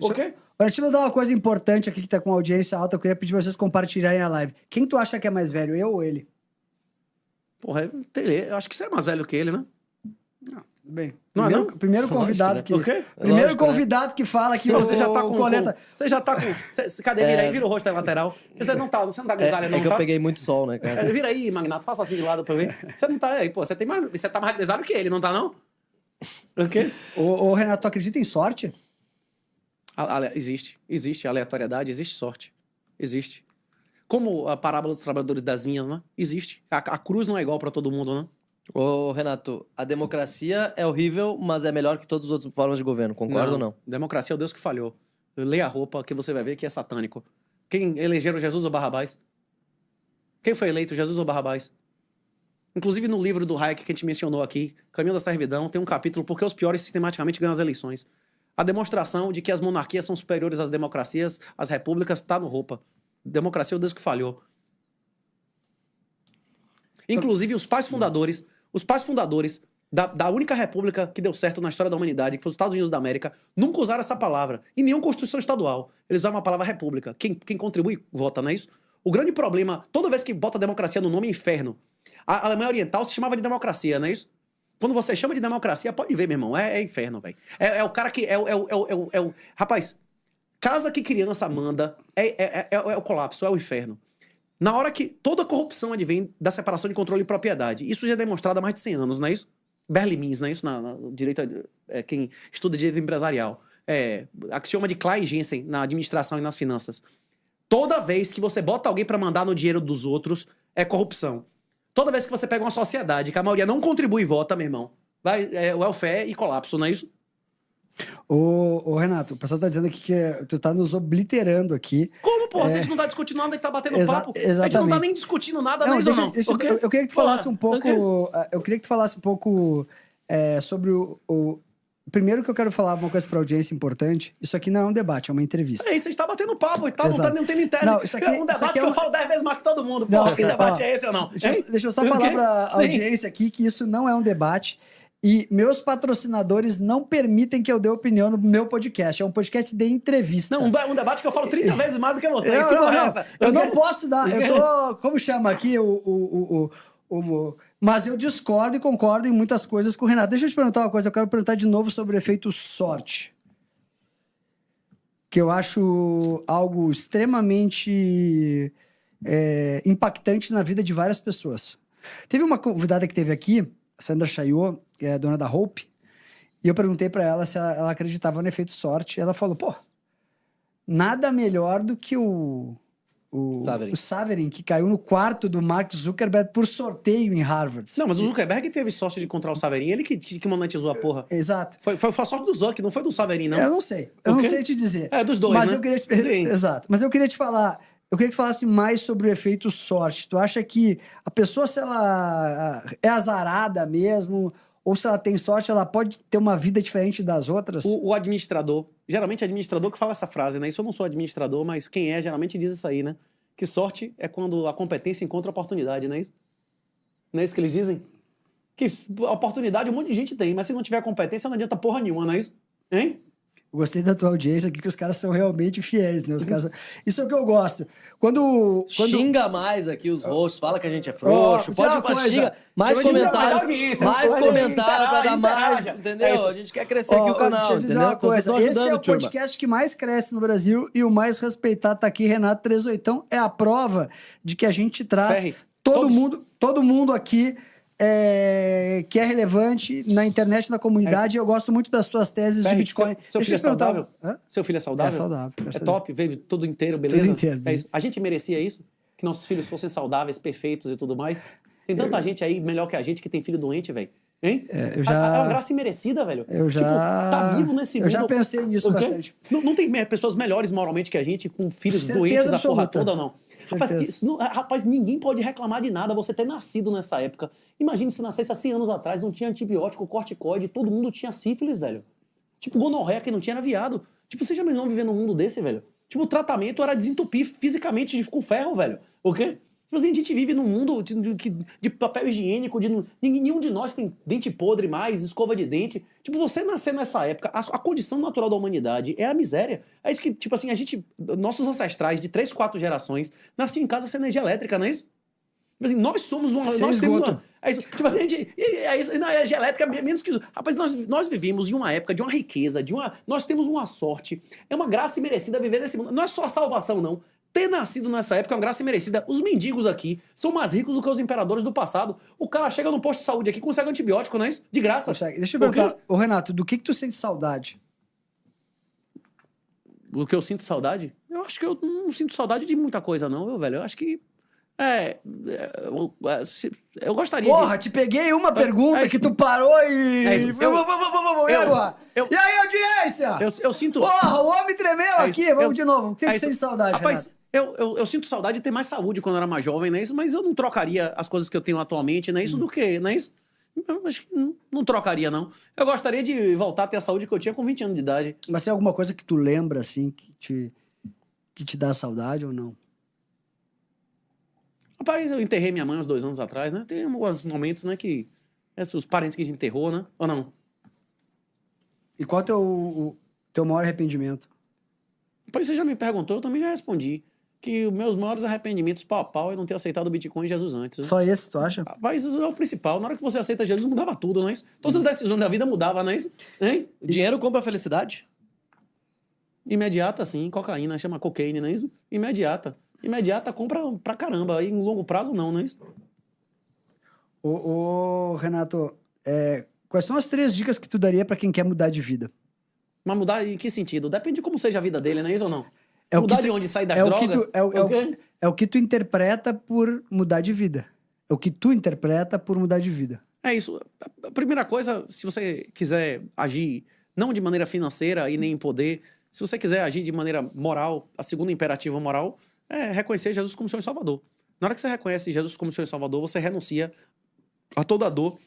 deixa eu dar uma coisa importante aqui que tá com audiência alta. Eu queria pedir pra vocês compartilharem a live. Quem tu acha que é mais velho, eu ou ele? Porra, eu acho que você é mais velho que ele, né? Não, bem. Não primeiro, é não? primeiro convidado Lógico, né? que... Primeiro convidado que fala que você já tá com... Coleta... Você já tá com... Cadê? Vira aí, vira o rosto aí lateral. Você não tá grisalha, não, que eu peguei muito sol, né, cara? Vira aí, Magnato, faça assim de lado pra eu ver. Você não tá aí, pô, você tá mais grisalho que ele, não tá, não? O quê? Ô, Renato, tu acredita em sorte? Existe aleatoriedade, existe sorte. Existe. Como a parábola dos trabalhadores das vinhas, né? Existe. A cruz não é igual pra todo mundo, né? Ô, Renato, a democracia é horrível, mas é melhor que todas as outras formas de governo, concorda ou não? Democracia é o Deus que falhou. Leia a roupa que você vai ver que é satânico. Quem elegeram Jesus ou Barrabás? Quem foi eleito, Jesus ou Barrabás? Inclusive no livro do Hayek que a gente mencionou aqui, Caminho da Servidão, tem um capítulo Por que os piores sistematicamente ganham as eleições. A demonstração de que as monarquias são superiores às democracias, às repúblicas, está no roupa. Democracia é o Deus que falhou. Inclusive os pais fundadores da única república que deu certo na história da humanidade, que foi os Estados Unidos da América, nunca usaram essa palavra. Em nenhuma constituição estadual. Eles usavam a palavra república. Quem contribui, vota, não é isso? O grande problema, toda vez que bota democracia no nome, é inferno. A Alemanha Oriental se chamava de democracia, não é isso? Quando você chama de democracia, pode ver, meu irmão, é inferno, velho. É o cara que... Rapaz, casa que criança manda é o colapso, é o inferno. Na hora que toda corrupção advém da separação de controle e propriedade. Isso já é demonstrado há mais de 100 anos, não é isso? Berlimins, não é isso? Na direito, quem estuda direito empresarial. Axioma de Klein-Jensen na administração e nas finanças. Toda vez que você bota alguém para mandar no dinheiro dos outros, é corrupção. Toda vez que você pega uma sociedade que a maioria não contribui e vota, meu irmão, o welfare e colapso, não é isso? Ô, Renato, o pessoal tá dizendo aqui que tu tá nos obliterando aqui. Como, pô? A gente não tá discutindo nada, a gente tá batendo papo. Exatamente. A gente não tá nem discutindo nada, não, mesmo, eu queria que tu falasse um pouco... Eu queria que tu falasse um pouco sobre o... Primeiro que eu quero falar uma coisa pra audiência importante. Isso aqui não é um debate, é uma entrevista. É isso, a gente tá batendo papo e tal, não tendo em tese. Não, isso aqui, um debate que eu falo 10 vezes mais que todo mundo. Não, Pô, que debate é esse ou não? Deixa eu só falar pra audiência aqui que isso não é um debate. E meus patrocinadores não permitem que eu dê opinião no meu podcast. É um podcast de entrevista. Não, um debate que eu falo 30 vezes mais do que vocês. Eu não posso dar. Eu tô. Como chama aqui mas eu discordo e concordo em muitas coisas com o Renato. Deixa eu te perguntar uma coisa. Eu quero perguntar de novo sobre o efeito sorte. Que eu acho algo extremamente impactante na vida de várias pessoas. Teve uma convidada que teve aqui, Sandra Chayot, que é dona da Hope, e eu perguntei pra ela se ela acreditava no efeito sorte. Ela falou, pô, nada melhor do que o Saverin, que caiu no quarto do Mark Zuckerberg por sorteio em Harvard. Não, mas o Zuckerberg teve sorte de encontrar o Saverin, ele que monetizou a porra. Exato. Foi a sorte do Zuck, não foi do Saverin, não. Eu não sei. Eu não sei te dizer. É, dos dois, mas né? Eu queria Exato. Mas eu queria te falar... Eu queria que tu falasse mais sobre o efeito sorte. Tu acha que a pessoa, se ela é azarada mesmo, ou se ela tem sorte, ela pode ter uma vida diferente das outras? O administrador, geralmente é administrador que fala essa frase, né? Isso eu não sou administrador, mas quem geralmente diz isso aí, né? Que sorte é quando a competência encontra oportunidade, não é isso? Não é isso que eles dizem? Que oportunidade um monte de gente tem, mas se não tiver competência não adianta porra nenhuma, não é isso? Hein? Eu gostei da tua audiência aqui, que os caras são realmente fiéis, né? Os caras... Isso é o que eu gosto. Quando... Xinga mais aqui os hosts, fala que a gente é frouxo, pode xinga. Mais comentários pra dar mais, entendeu? A gente quer crescer aqui o canal, deixa eu dizer uma coisa. Esse é o podcast que mais cresce no Brasil e o mais respeitado tá aqui, Renato 38. É a prova de que a gente traz todo mundo aqui que é relevante na internet, na comunidade. Eu gosto muito das tuas teses de Bitcoin. Seu filho é saudável? Seu filho é saudável? É saudável. É top? Veio tudo inteiro, beleza? Tudo inteiro. É isso. A gente merecia isso? Que nossos filhos fossem saudáveis, perfeitos e tudo mais? Tem tanta gente aí melhor que a gente que tem filho doente, velho. Hein? É uma graça imerecida, velho. Tá vivo nesse mundo. Eu já pensei nisso bastante. Não tem pessoas melhores moralmente que a gente, com filhos doentes, a porra toda, não. Rapaz, ninguém pode reclamar de nada você ter nascido nessa época. Imagine se nascesse há 100 anos atrás, não tinha antibiótico, corticoide, todo mundo tinha sífilis, velho. Tipo, gonorreia, quem não tinha era viado. Tipo, você já imaginou viver num mundo desse, velho? Tipo, o tratamento era desentupir fisicamente com ferro, velho. O quê? Tipo assim, a gente vive num mundo de papel higiênico, nenhum de nós tem dente podre mais, escova de dente. Tipo, você nascer nessa época, a condição natural da humanidade é a miséria. É isso que, tipo assim, nossos ancestrais de 3, 4 gerações nasciam em casa sem energia elétrica, não é isso? Tipo assim, nós somos uma... Nós temos uma... É isso. Tipo assim, a energia elétrica menos que isso. Rapaz, nós vivemos em uma época de uma riqueza, nós temos uma sorte. É uma graça imerecida viver nesse mundo. Não é só a salvação, não. Ter nascido nessa época é uma graça imerecida. Os mendigos aqui são mais ricos do que os imperadores do passado. O cara chega no posto de saúde aqui, consegue antibiótico, não é isso? De graça. Deixa eu perguntar, ô Renato, do que tu sente saudade? Do que eu sinto saudade? Eu acho que eu não sinto saudade de muita coisa, não, meu velho. Eu acho que... eu gostaria Porra, te peguei uma pergunta que tu parou e... E agora? E aí, audiência? Eu sinto... Porra, o homem tremeu aqui. Vamos de novo. O que tu sente saudade, rapaz, Renato? Eu sinto saudade de ter mais saúde quando eu era mais jovem, não é isso? Mas eu não trocaria as coisas que eu tenho atualmente, não é isso? Do que, não é isso? Eu acho que não trocaria, não. Eu gostaria de voltar a ter a saúde que eu tinha com 20 anos de idade. Mas tem alguma coisa que tu lembra, assim, que te dá saudade ou não? Rapaz, eu enterrei minha mãe uns 2 anos atrás, né? Tem alguns momentos, né, que... os parentes que a gente enterrou, né? Ou não? E qual é o teu maior arrependimento? Rapaz, você já me perguntou, eu também já respondi. que os meus maiores arrependimentos pau a pau é não ter aceitado o Bitcoin e Jesus antes. Né? Só esse, tu acha? Mas isso é o principal. Na hora que você aceita Jesus, mudava tudo, não é isso? Todas as decisões da vida mudavam, não é isso? Hein? O dinheiro compra a felicidade? Imediata, sim. Cocaína, chama cocaine, não é isso? Imediata. Imediata compra pra caramba. Aí, em longo prazo, não é isso? Ô, Renato, quais são as 3 dicas que tu daria pra quem quer mudar de vida? Mas mudar em que sentido? Depende de como seja a vida dele, não é isso ou não? É o Mudar que tu- de onde? Sair das é o que drogas? tu- é o que tu interpreta por mudar de vida. É o que tu interpreta por mudar de vida. É isso. A primeira coisa, se você quiser agir não de maneira financeira e nem em poder, se você quiser agir de maneira moral, a segunda imperativa moral é reconhecer Jesus como seu Salvador. Na hora que você reconhece Jesus como seu Salvador, você renuncia a toda dor,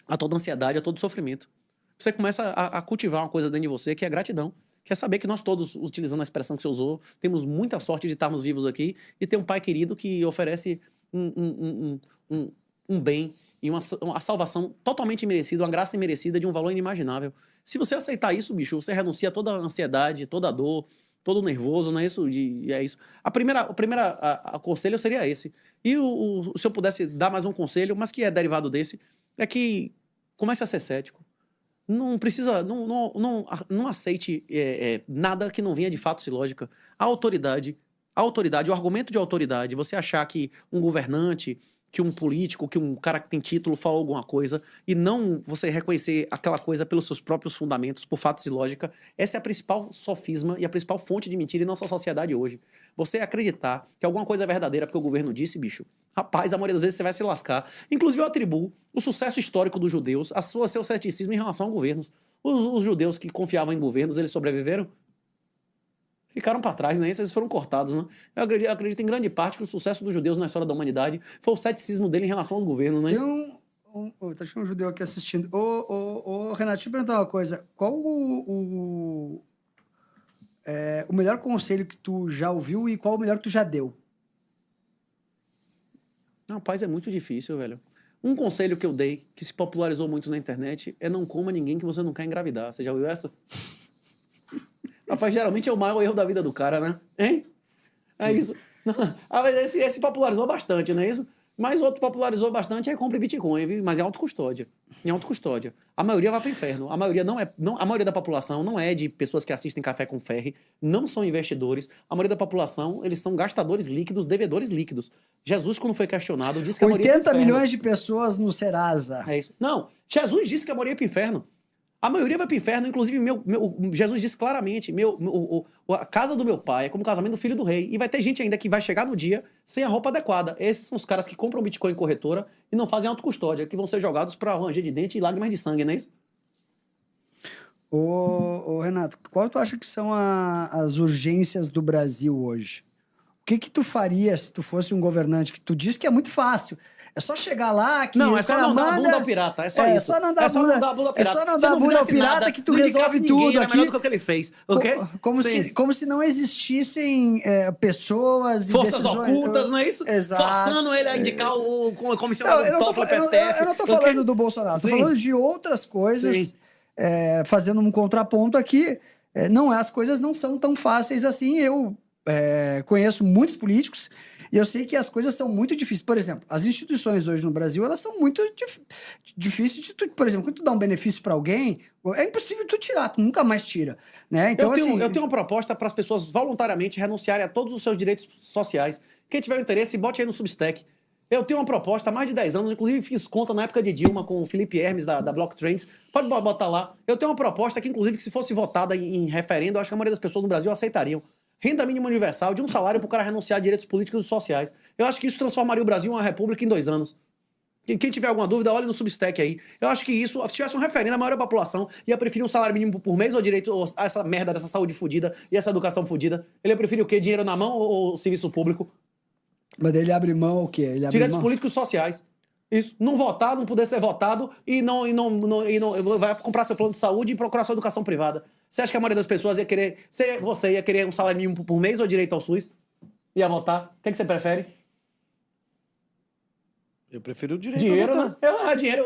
a toda ansiedade, a todo sofrimento. Você começa a cultivar uma coisa dentro de você que é gratidão. Que é saber que nós todos, utilizando a expressão que você usou, temos muita sorte de estarmos vivos aqui e ter um pai querido que oferece um bem e uma salvação totalmente imerecida, uma graça imerecida de um valor inimaginável. Se você aceitar isso, bicho, você renuncia a toda a ansiedade, toda a dor, todo o nervoso, não é isso? É isso. O primeiro conselho seria esse. E se eu pudesse dar mais um conselho, mas que é derivado desse, é que comece a ser cético. Não precisa, não aceite nada que não venha de fatos e lógica. A autoridade, o argumento de autoridade, você achar que um governante, que um político, que um cara que tem título falou alguma coisa e não você reconhecer aquela coisa pelos seus próprios fundamentos, por fatos e lógica, essa é a principal sofisma e a principal fonte de mentira em nossa sociedade hoje. Você acreditar que alguma coisa é verdadeira porque o governo disse, bicho, rapaz, a maioria das vezes você vai se lascar. Inclusive eu atribuo o sucesso histórico dos judeus a seu ceticismo em relação a governos. Os judeus que confiavam em governos, eles sobreviveram? Ficaram para trás, né? Eles foram cortados, né? Eu acredito em grande parte que o sucesso dos judeus na história da humanidade foi o ceticismo dele em relação aos governos, né? Tá um judeu aqui assistindo. Renato, deixa eu perguntar uma coisa. Qual o melhor conselho que tu já ouviu e qual o melhor que tu já deu? Rapaz, é muito difícil, velho. Um conselho que eu dei, que se popularizou muito na internet, é não coma ninguém que você não quer engravidar. Você já ouviu essa? Rapaz, geralmente é o maior erro da vida do cara, né? Hein? É isso. Esse popularizou bastante, não é isso? Mas outro popularizou bastante é compre Bitcoin, viu? Mas é autocustódia. Em autocustódia. A maioria vai para o inferno. A maioria a maioria da população não é de pessoas que assistem Café com Ferri, não são investidores. A maioria da população, eles são gastadores líquidos, devedores líquidos. Jesus, quando foi questionado, disse que a maioria 80 milhões de pessoas no Serasa. É isso. Não, Jesus disse que a maioria ia para o inferno. A maioria vai para o inferno, inclusive Jesus disse claramente, a casa do meu pai é como o casamento do filho do rei. E vai ter gente ainda que vai chegar no dia sem a roupa adequada. Esses são os caras que compram Bitcoin em corretora e não fazem autocustódia, que vão ser jogados para ranger de dente e lágrimas de sangue, não é isso? Renato, qual tu acha que são as urgências do Brasil hoje? O que tu faria se tu fosse um governante? Que tu diz que é muito fácil. É só chegar lá que não, o é só cara não dar a manda... bunda ao pirata, é só isso. Só não dar a bunda ao pirata. É só não dar a bunda ao pirata que tu resolve tudo aqui. É melhor do que o que ele fez, ok? Como se não existissem pessoas e forças decisões... ocultas, não é isso? Exato. Forçando ele a indicar o comissionário do TOEFL, PSTF. Eu não tô falando do Bolsonaro, tô falando de outras coisas, fazendo um contraponto aqui. As coisas não são tão fáceis assim. Eu conheço muitos políticos e eu sei que as coisas são muito difíceis. Por exemplo, as instituições hoje no Brasil, elas são muito difíceis de tu... Por exemplo, quando tu dá um benefício para alguém, é impossível tu tirar, tu nunca mais tira, né? Então, eu tenho uma proposta para as pessoas voluntariamente renunciarem a todos os seus direitos sociais. Quem tiver interesse, bote aí no Substack. Eu tenho uma proposta há mais de 10 anos, inclusive fiz conta na época de Dilma com o Felipe Hermes da Block Trends. Pode botar lá. Eu tenho uma proposta que, inclusive, que se fosse votada em referendo, eu acho que a maioria das pessoas no Brasil aceitariam. Renda mínima universal de um salário para o cara renunciar a direitos políticos e sociais. Eu acho que isso transformaria o Brasil em uma república em 2 anos. Quem tiver alguma dúvida, olhe no Substack aí. Eu acho que isso, se tivesse um referendo, a maioria da população ia preferir um salário mínimo por mês ou direito a essa merda dessa saúde fodida e essa educação fodida. Ele ia preferir o quê? Dinheiro na mão ou serviço público? Mas ele abre mão o quê? Ele abre direitos mão? políticos e sociais. Isso. Não votar, não poder ser votado e não vai comprar seu plano de saúde e procurar sua educação privada. Você acha que a maioria das pessoas ia querer... Você ia querer um salário mínimo por mês ou direito ao SUS? Ia votar? O que você prefere? Eu prefiro o direito dinheiro, a votar. né? Dinheiro,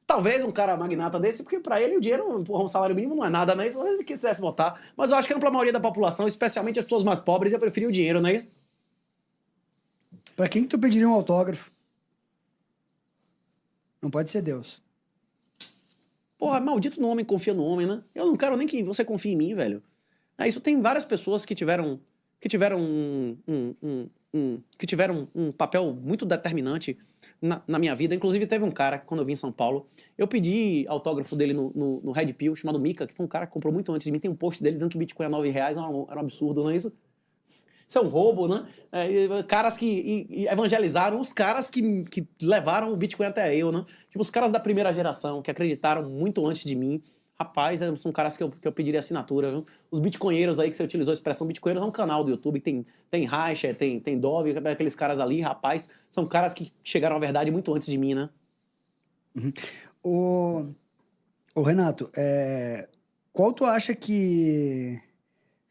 Talvez um cara magnata desse, porque pra ele o dinheiro, um salário mínimo não é nada, né? Se ele quisesse votar. Mas eu acho que a ampla maioria da população, especialmente as pessoas mais pobres, ia preferir o dinheiro, não é isso? Pra quem que tu pediria um autógrafo? Não pode ser Deus. Porra, maldito no homem confia no homem, né? Eu não quero nem que você confie em mim, velho. Isso tem várias pessoas que tiveram um papel muito determinante na minha vida. Inclusive, teve um cara, quando eu vim em São Paulo, eu pedi autógrafo dele no Red Pill, chamado Mika, que foi um cara que comprou muito antes de mim. Tem um post dele dizendo que Bitcoin é R$9, era um absurdo, não é isso? Isso é um roubo, né? Caras que evangelizaram os caras que levaram o Bitcoin até eu, né? Tipo, os caras da primeira geração, que acreditaram muito antes de mim. Rapaz, são caras que eu pediria assinatura, viu? Os bitcoinheiros aí que você utilizou a expressão bitcoinheiros é um canal do YouTube, tem Reicher, tem Dove, aqueles caras ali, rapaz, são caras que chegaram à verdade muito antes de mim, né? Uhum. Ô Renato, qual tu acha que...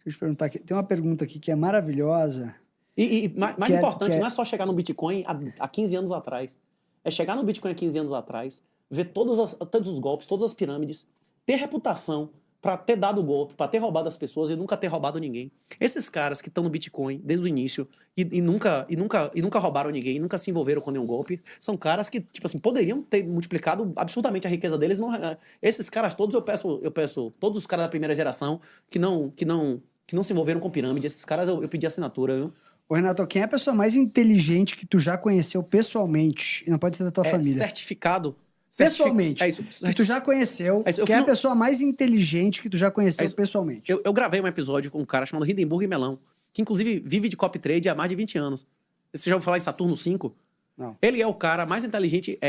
Deixa eu te perguntar aqui, tem uma pergunta aqui que é maravilhosa. E mais importante, não é só chegar no Bitcoin há 15 anos atrás, é chegar no Bitcoin há 15 anos atrás, ver todos os golpes, todas as pirâmides, ter reputação para ter dado golpe, para ter roubado as pessoas e nunca ter roubado ninguém. Esses caras que estão no Bitcoin desde o início e nunca roubaram ninguém, nunca se envolveram com nenhum golpe, são caras que, tipo assim, poderiam ter multiplicado absurdamente a riqueza deles. Esses caras todos, eu peço todos os caras da primeira geração que não se envolveram com pirâmide, esses caras eu pedi assinatura, viu? Ô Renato, quem é a pessoa mais inteligente que tu já conheceu pessoalmente? E não pode ser da tua família. Certificado. Pessoalmente. É isso. Que tu já conheceu. É isso. Quem é a pessoa mais inteligente que tu já conheceu pessoalmente? Eu gravei um episódio com um cara chamado Hindenburg Melão, que inclusive vive de copy trade há mais de 20 anos. Você já ouviu falar em Saturno 5? Não. Ele é o cara mais inteligente.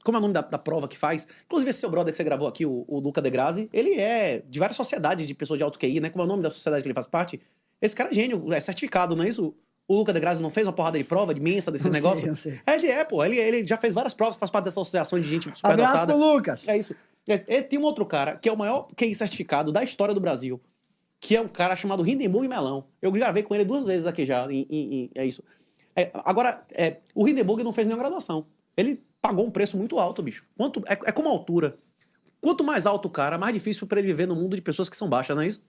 Como é o nome da prova que faz? Inclusive, esse seu brother que você gravou aqui, o Luca De Grassi, ele é de várias sociedades de pessoas de alto QI, né? Como é o nome da sociedade que ele faz parte? Esse cara é gênio, é certificado, não é isso? O Luca De Grassi não fez uma porrada de prova, de mensa, desses negócios? Eu sei. Ele já fez várias provas, faz parte dessa associação de gente super Abraço dotada. pro Lucas. É isso. Tem um outro cara, que é o maior QI certificado da história do Brasil, que é um cara chamado Hindenburg Melão. Eu gravei com ele 2 vezes aqui já, é isso. O Hindenburg não fez nenhuma graduação. Ele pagou um preço muito alto, bicho. É como a altura. Quanto mais alto o cara, mais difícil para ele viver no mundo de pessoas que são baixas, não é isso?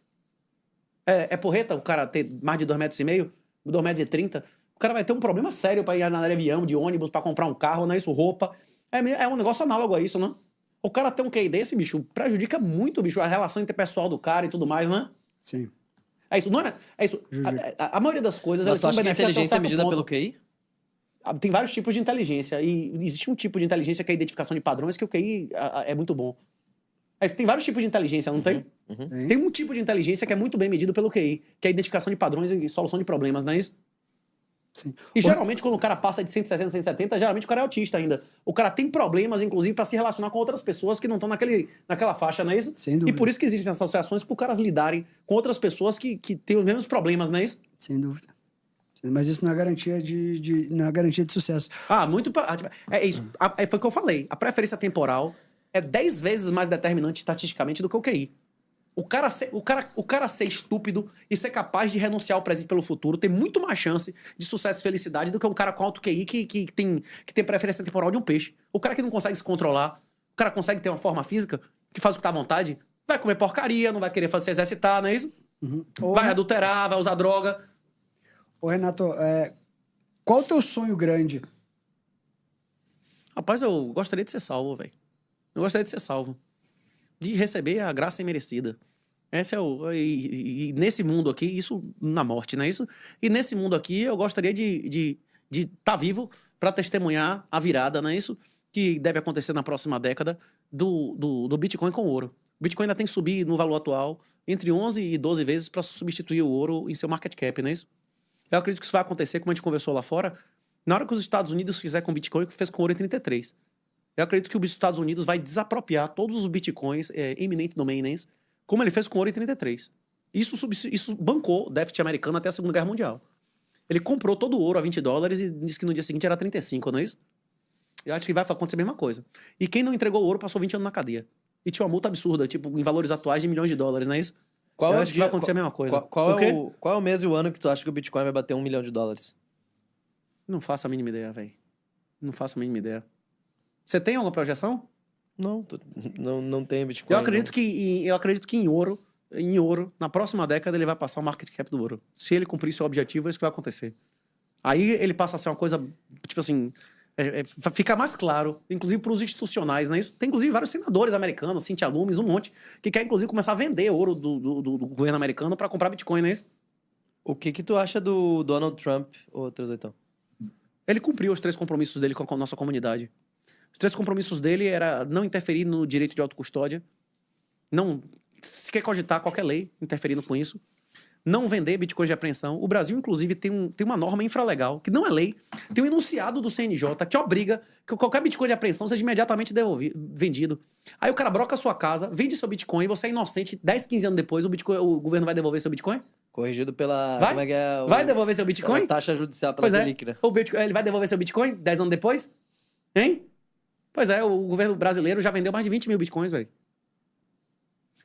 É porreta o cara ter mais de 2,5 metros, 2,30 metros. O cara vai ter um problema sério para ir na área de avião, de ônibus, para comprar um carro, não é isso? Roupa. É um negócio análogo a isso, né? O cara ter um QI desse, bicho, prejudica muito, bicho, a relação interpessoal do cara e tudo mais, né? Sim. É isso, não é? É isso. A maioria das coisas, elas são benéficas. A inteligência é medida pelo QI? Tem vários tipos de inteligência. E existe um tipo de inteligência que é a identificação de padrões, que o QI é muito bom. Tem vários tipos de inteligência, não tem? Uhum. Tem um tipo de inteligência que é muito bem medido pelo QI, que é a identificação de padrões e solução de problemas, não é isso? Sim. E geralmente, quando o cara passa de 160, 170, geralmente o cara é autista ainda. O cara tem problemas, inclusive, para se relacionar com outras pessoas que não estão naquela faixa, não é isso? Sem dúvida. E por isso que existem associações para os caras lidarem com outras pessoas que têm os mesmos problemas, não é isso? Sem dúvida. Mas isso não é garantia não é garantia de sucesso. É isso. Foi o que eu falei. A preferência temporal é 10 vezes mais determinante estatisticamente do que o QI. O cara ser estúpido e ser capaz de renunciar ao presente pelo futuro tem muito mais chance de sucesso e felicidade do que um cara com alto QI que tem preferência temporal de um peixe. O cara que não consegue se controlar, o cara consegue ter uma forma física que faz o que tá à vontade, vai comer porcaria, não vai querer se exercitar, não é isso? Uhum. Vai adulterar, vai usar droga. Ô, Renato, qual o teu sonho grande? Rapaz, eu gostaria de ser salvo, velho. Eu gostaria de ser salvo. De receber a graça imerecida. Esse é e nesse mundo aqui, isso na morte, não é isso? E nesse mundo aqui, eu gostaria de estar vivo para testemunhar a virada, não é isso? Que deve acontecer na próxima década do Bitcoin com ouro. O Bitcoin ainda tem que subir no valor atual entre 11 e 12 vezes para substituir o ouro em seu market cap, não é isso? Eu acredito que isso vai acontecer, como a gente conversou lá fora, na hora que os Estados Unidos fizer com Bitcoin, que fez com ouro em 33. Eu acredito que os Estados Unidos vai desapropriar todos os Bitcoins eminent domain, né? Como ele fez com ouro em 33. Isso bancou o déficit americano até a Segunda Guerra Mundial. Ele comprou todo o ouro a $20 e disse que no dia seguinte era 35, não é isso? Eu acho que vai acontecer a mesma coisa. E quem não entregou o ouro passou 20 anos na cadeia. E tinha uma multa absurda, tipo, em valores atuais de $milhões, não é isso? Eu acho que vai acontecer a mesma coisa. Qual é o mês e o ano que tu acha que o Bitcoin vai bater $1 milhão? Não faço a mínima ideia, velho. Não faço a mínima ideia. Você tem alguma projeção? Não tem Bitcoin. Eu acredito que em ouro, na próxima década, ele vai passar o market cap do ouro. Se ele cumprir seu objetivo, é isso que vai acontecer. Aí ele passa a ser uma coisa, tipo assim, fica mais claro, inclusive para os institucionais, né? Isso tem inclusive vários senadores americanos, Cynthia Lummis, um monte, que quer inclusive começar a vender ouro do governo americano para comprar Bitcoin, não é isso? O que tu acha do Donald Trump, ô 38? Ele cumpriu os 3 compromissos dele com a nossa comunidade. Os 3 compromissos dele era não interferir no direito de autocustódia, não sequer cogitar qualquer lei interferindo com isso, não vender bitcoins de apreensão. O Brasil, inclusive, tem uma norma infralegal, que não é lei, tem um enunciado do CNJ que obriga que qualquer bitcoin de apreensão seja imediatamente vendido. Aí o cara broca a sua casa, vende seu bitcoin, você é inocente, 10, 15 anos depois, o governo vai devolver seu bitcoin? Corrigido pela... Vai? Como é que é? Vai devolver seu bitcoin? Taxa judicial pela Pois é. Selic, né? Ele vai devolver seu bitcoin 10 anos depois? Hein? Pois é, o governo brasileiro já vendeu mais de 20 mil bitcoins, velho.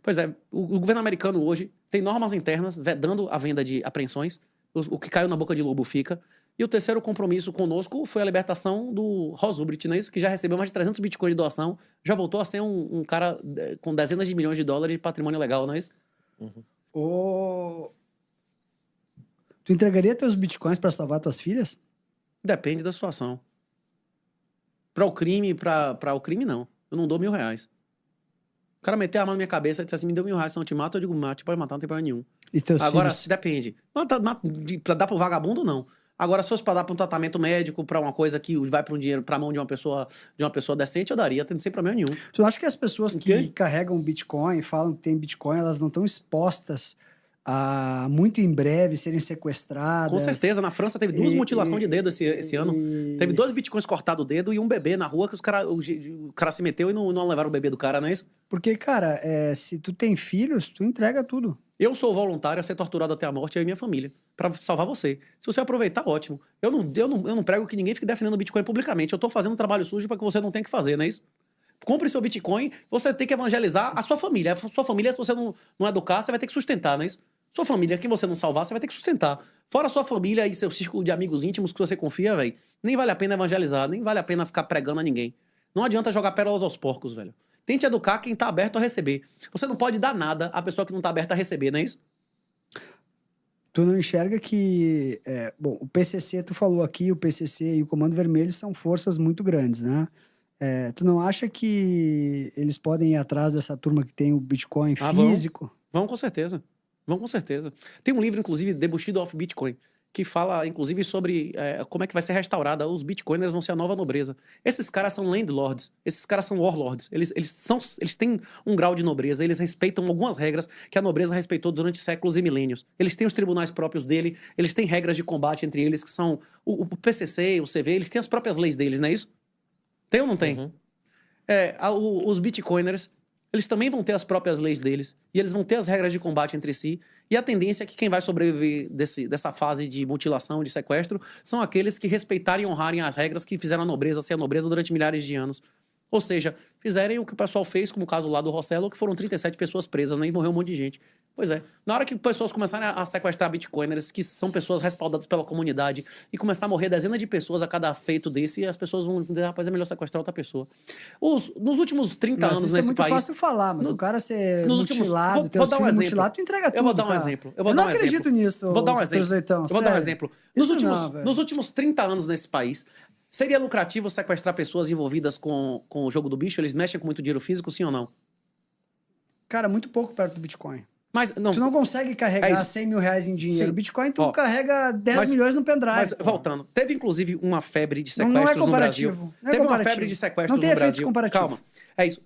Pois é, o governo americano hoje tem normas internas vedando a venda de apreensões. O que caiu na boca de lobo fica. E o terceiro compromisso conosco foi a libertação do Ross Ulbricht, não é isso? Que já recebeu mais de 300 bitcoins de doação. Já voltou a ser um cara com dezenas de milhões de dólares de patrimônio legal, não é isso? Tu entregaria teus bitcoins pra salvar tuas filhas? Depende da situação. Para o crime, para o crime, não. Eu não dou R$1.000. O cara meter a mão na minha cabeça e disser assim, me deu R$1.000, se não te mato, eu digo, mate, pode matar, não tem problema nenhum. E teus Agora, filhos? depende. Pra dar pro vagabundo, não. Agora, se fosse pra dar pra um tratamento médico, pra uma coisa que vai pra um dinheiro, pra mão de uma pessoa decente, eu daria, sem problema nenhum. Tu acha que as pessoas O que quê? carregam Bitcoin, falam que tem Bitcoin, elas não estão expostas a muito em breve serem sequestradas? Com certeza, na França teve 2 mutilações de dedo esse ano. Teve 2 bitcoins cortados o dedo e um bebê na rua que o cara se meteu e não levaram o bebê do cara, não é isso? Porque, cara, se tu tem filhos, tu entrega tudo. Eu sou voluntário a ser torturado até a morte, eu e minha família, pra salvar você. Se você aproveitar, ótimo. Eu não prego que ninguém fique defendendo o Bitcoin publicamente. Eu tô fazendo um trabalho sujo pra que você não tenha que fazer, não é isso? Compre seu Bitcoin, você tem que evangelizar a sua família. A sua família, se você não educar, você vai ter que sustentar, não é isso? Sua família, quem você não salvar, você vai ter que sustentar. Fora a sua família e seu círculo de amigos íntimos que você confia, velho, nem vale a pena evangelizar, nem vale a pena ficar pregando a ninguém. Não adianta jogar pérolas aos porcos, velho. Tente educar quem tá aberto a receber. Você não pode dar nada à pessoa que não tá aberta a receber, não é isso? Tu não enxerga que... bom, o PCC, tu falou aqui, o PCC e o Comando Vermelho são forças muito grandes, né? Tu não acha que eles podem ir atrás dessa turma que tem o Bitcoin físico? Vão com certeza. Vão com certeza. Tem um livro, inclusive, The Bushido of Bitcoin, que fala, inclusive, sobre como é que vai ser restaurada. Os bitcoiners vão ser a nova nobreza. Esses caras são landlords, esses caras são warlords. Eles têm um grau de nobreza, eles respeitam algumas regras que a nobreza respeitou durante séculos e milênios. Eles têm os tribunais próprios dele, eles têm regras de combate entre eles, que são o PCC, o CV, eles têm as próprias leis deles, não é isso? Tem ou não tem? Uhum. Os bitcoiners, eles também vão ter as próprias leis deles, e eles vão ter as regras de combate entre si, e a tendência é que quem vai sobreviver dessa fase de mutilação, de sequestro, são aqueles que respeitarem e honrarem as regras que fizeram a nobreza ser a nobreza durante milhares de anos. Ou seja, fizerem o que o pessoal fez, como o caso lá do Rossello, que foram 37 pessoas presas, né, e morreu um monte de gente. Pois é, na hora que pessoas começarem a sequestrar bitcoiners, que são pessoas respaldadas pela comunidade, e começar a morrer dezenas de pessoas a cada feito desse, as pessoas vão dizer, rapaz, é melhor sequestrar outra pessoa. Nos últimos 30 anos isso nesse é muito país... fácil falar, mas o cara ser nos últimos- mutilado, ter vou os dar um filhos exemplo. mutilados, tu entrega tudo, Eu vou dar um cara. exemplo. Eu não acredito nisso, Vou dar um exemplo. Trezeitão, Eu vou dar um sério. exemplo. Isso não, velho. Nos últimos 30 anos nesse país, seria lucrativo sequestrar pessoas envolvidas com o jogo do bicho? Eles mexem com muito dinheiro físico, sim ou não? Cara, muito pouco perto do Bitcoin. Mas, não, Tu não consegue carregar isso. 100 mil reais em dinheiro. Sim. Bitcoin, tu Ó, carrega 10 mas- milhões no pendrive. mas pô. voltando, teve inclusive uma febre de Não, sequestros não é no Brasil. comparativo. Não é Teve uma comparativo. febre de sequestros Não tem no efeitos Brasil. comparativos. Calma, é isso.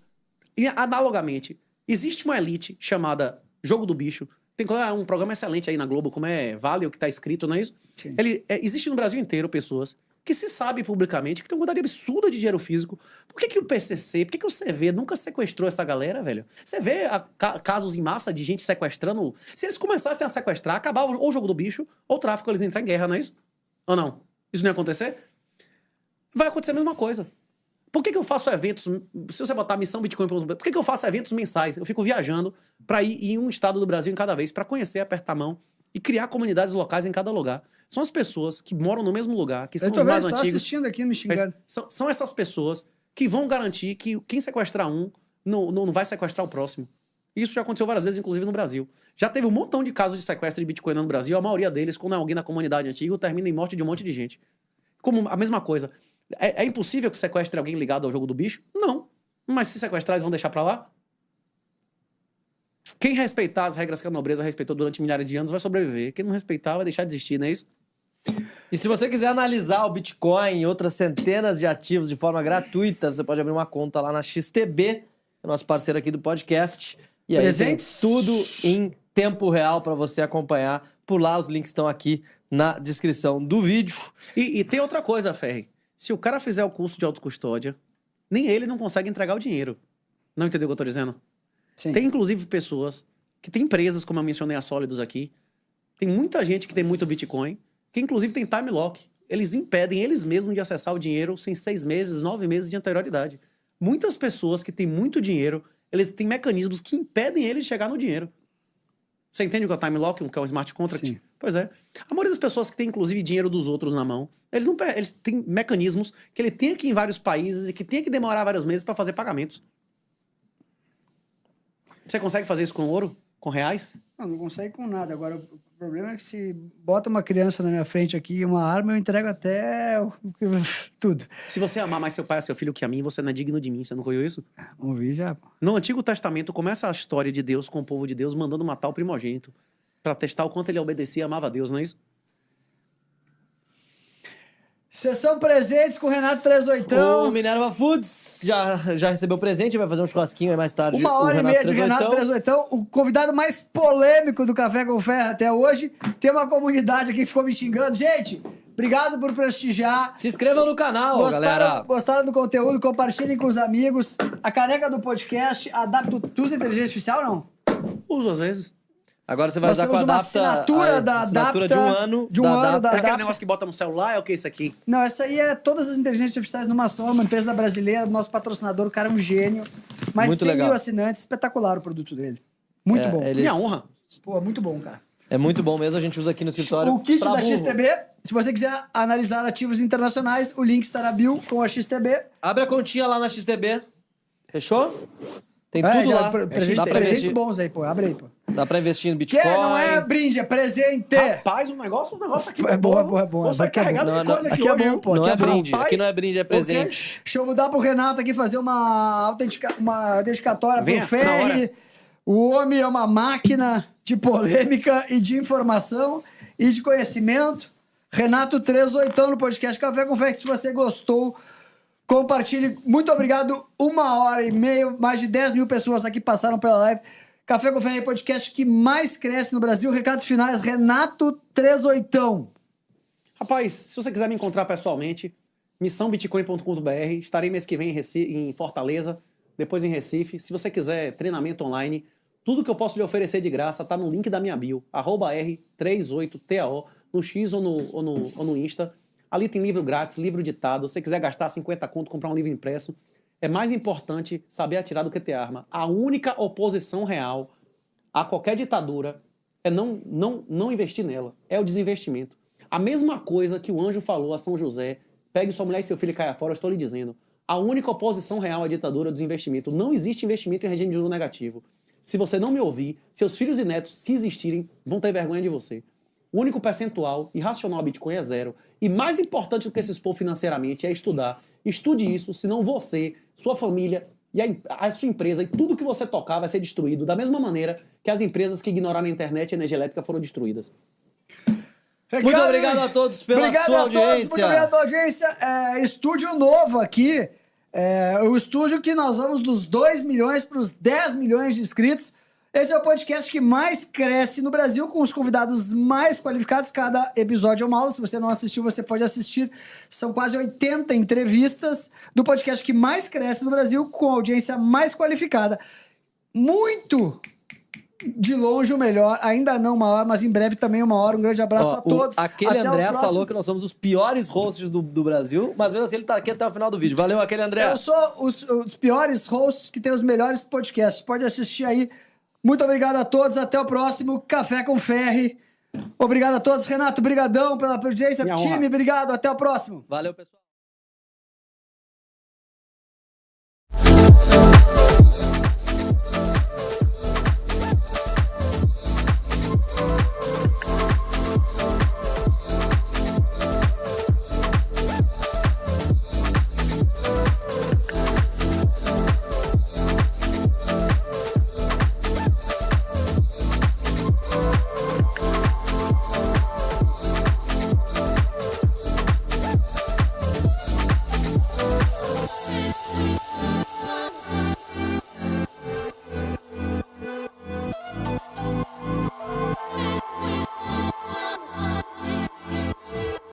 E analogamente, existe uma elite chamada Jogo do Bicho. Tem um programa excelente aí na Globo, como é Vale, o que tá escrito, não é isso? Sim. Existe no Brasil inteiro pessoas que se sabe publicamente que tem uma quantidade absurda de dinheiro físico. Por que o PCC, por que o CV nunca sequestrou essa galera, velho? Você vê casos em massa de gente sequestrando... Se eles começassem a sequestrar, acabava ou o jogo do bicho, ou o tráfico, eles entram em guerra, não é isso? Ou não? Isso não ia acontecer? Vai acontecer a mesma coisa. Por que eu faço eventos... Se você botar missão Bitcoin... Por que eu faço eventos mensais? Eu fico viajando pra ir em um estado do Brasil em cada vez, pra conhecer, apertar a mão e criar comunidades locais em cada lugar. São as pessoas que moram no mesmo lugar, que são Eu os tô mais vendo, tô antigos. assistindo aqui, me xingando. São essas pessoas que vão garantir que quem sequestrar um não vai sequestrar o próximo. Isso já aconteceu várias vezes, inclusive no Brasil. Já teve um montão de casos de sequestro de Bitcoin no Brasil. A maioria deles, quando é alguém da comunidade antiga, termina em morte de um monte de gente. Como a mesma coisa. É impossível que sequestre alguém ligado ao jogo do bicho? Não. Mas se sequestrar, eles vão deixar pra lá? Quem respeitar as regras que a nobreza respeitou durante milhares de anos vai sobreviver. Quem não respeitar vai deixar de existir, não é isso? E se você quiser analisar o Bitcoin e outras centenas de ativos de forma gratuita, você pode abrir uma conta lá na XTB, nosso parceiro aqui do podcast. E aí Presentes. tem tudo em tempo real para você acompanhar. Por lá, os links estão aqui na descrição do vídeo. E tem outra coisa, Ferri. Se o cara fizer o curso de autocustódia, nem ele não consegue entregar o dinheiro. Não entendeu o que eu tô dizendo? Sim. Tem, inclusive, pessoas que tem empresas, como eu mencionei a Sólidos aqui. Tem muita gente que tem muito Bitcoin, que inclusive tem time lock. Eles impedem eles mesmos de acessar o dinheiro sem 6 meses, 9 meses de anterioridade. Muitas pessoas que têm muito dinheiro, eles têm mecanismos que impedem eles de chegar no dinheiro. Você entende o que é o time lock, o que é o smart contract? Sim. Pois é. A maioria das pessoas que tem, inclusive, dinheiro dos outros na mão, eles têm mecanismos que ele tem que ir em vários países e que tem que demorar vários meses para fazer pagamentos. Você consegue fazer isso com ouro? Com reais? Não consegue com nada. Agora, o problema é que se bota uma criança na minha frente aqui, uma arma, eu entrego até tudo. Se você amar mais seu pai e seu filho que a mim, você não é digno de mim. Você não ouviu isso? Vamos ver já, pô. No Antigo Testamento, começa a história de Deus com o povo de Deus mandando matar o primogênito para testar o quanto ele obedecia e amava a Deus, não é isso? Sessão presentes com o Renato 38. O Minerva Foods já recebeu presente, vai fazer um churrasquinho aí mais tarde. 1h30 de Renato 38. O convidado mais polêmico do Café com Ferro até hoje. Tem uma comunidade aqui que ficou me xingando. Gente, obrigado por prestigiar. Se inscrevam no canal, galera. Gostaram do conteúdo? Compartilhem com os amigos. A caneca do podcast. Tu usa inteligência artificial ou não? Uso às vezes. Agora você vai Nós usar com a temos uma Adapta. assinatura da assinatura Adapta, de um ano. de um ano da É aquele Adapta. negócio que bota no celular, é o que isso aqui? Não, essa aí é todas as inteligências artificiais numa só, uma empresa brasileira, nosso patrocinador, o cara é um gênio. Mais de Muito 100 legal. mil assinantes, espetacular o produto dele. Muito bom. eles- Minha honra. Pô, muito bom, cara. É muito bom mesmo, a gente usa aqui no escritório. O kit pra da burro. XTB, se você quiser analisar ativos internacionais, o link está na bio com a XTB. Abre a continha lá na XTB. Fechou? Tem É, tudo lá. Presentes, Dá pra presentes investir, bons aí, pô. Abre aí, pô. dá pra investir no Bitcoin. Não é brinde, é presente. Rapaz, o negócio aqui É boa, boa, boa. Você Aqui é carregado bom. de coisa Não, aqui aqui é hoje, bom, viu? pô. Não é Aqui é brinde. rapaz. Aqui não é brinde, é presente. Deixa eu mudar pro Renato aqui fazer uma dedicatória Venha, pro na Ferri. hora. O homem é uma máquina de polêmica e de informação e de conhecimento. Renato 38 no podcast Café com Ferri. Se você gostou, compartilhe. Muito obrigado. 1h30, mais de 10 mil pessoas aqui passaram pela live. Café com Ferri, podcast que mais cresce no Brasil. Recados finais, Renato 38. Rapaz, se você quiser me encontrar pessoalmente, missãobitcoin.com.br. Estarei mês que vem em Fortaleza, depois em Recife. Se você quiser treinamento online, tudo que eu posso lhe oferecer de graça tá no link da minha bio, @R38TAO, no X ou no Insta. Ali tem livro grátis, livro ditado. Se você quiser gastar 50 conto, comprar um livro impresso. É mais importante saber atirar do que ter arma. A única oposição real a qualquer ditadura é não investir nela. É o desinvestimento. A mesma coisa que o anjo falou a São José, pegue sua mulher e seu filho e caia fora, eu estou lhe dizendo. A única oposição real à ditadura é o desinvestimento. Não existe investimento em regime de juro negativo. Se você não me ouvir, seus filhos e netos, se existirem, vão ter vergonha de você. O único percentual irracional Bitcoin é 0. E mais importante do que se expor financeiramente é estudar. Estude isso, senão você, sua família e a sua empresa e tudo que você tocar vai ser destruído da mesma maneira que as empresas que ignoraram a internet e a energia elétrica foram destruídas. Muito obrigado a todos pela sua audiência. Muito obrigado pela audiência. Estúdio novo aqui. O estúdio que nós vamos dos 2 milhões para os 10 milhões de inscritos. Esse é o podcast que mais cresce no Brasil, com os convidados mais qualificados. Cada episódio é uma aula. Se você não assistiu, você pode assistir. São quase 80 entrevistas do podcast que mais cresce no Brasil, com a audiência mais qualificada. Muito de longe o melhor. Ainda não maior, mas em breve também uma hora. Um grande abraço a todos. Aquele Até o André próximo. falou que nós somos os piores hosts do Brasil, mas mesmo assim ele tá aqui até o final do vídeo. Valeu, aquele André. Eu sou os piores hosts que tem os melhores podcasts. Pode assistir aí. Muito obrigado a todos. Até o próximo Café com Ferri. Obrigado a todos. Renato, brigadão pela audiência. Minha Time, honra. obrigado. Até o próximo. Valeu, pessoal.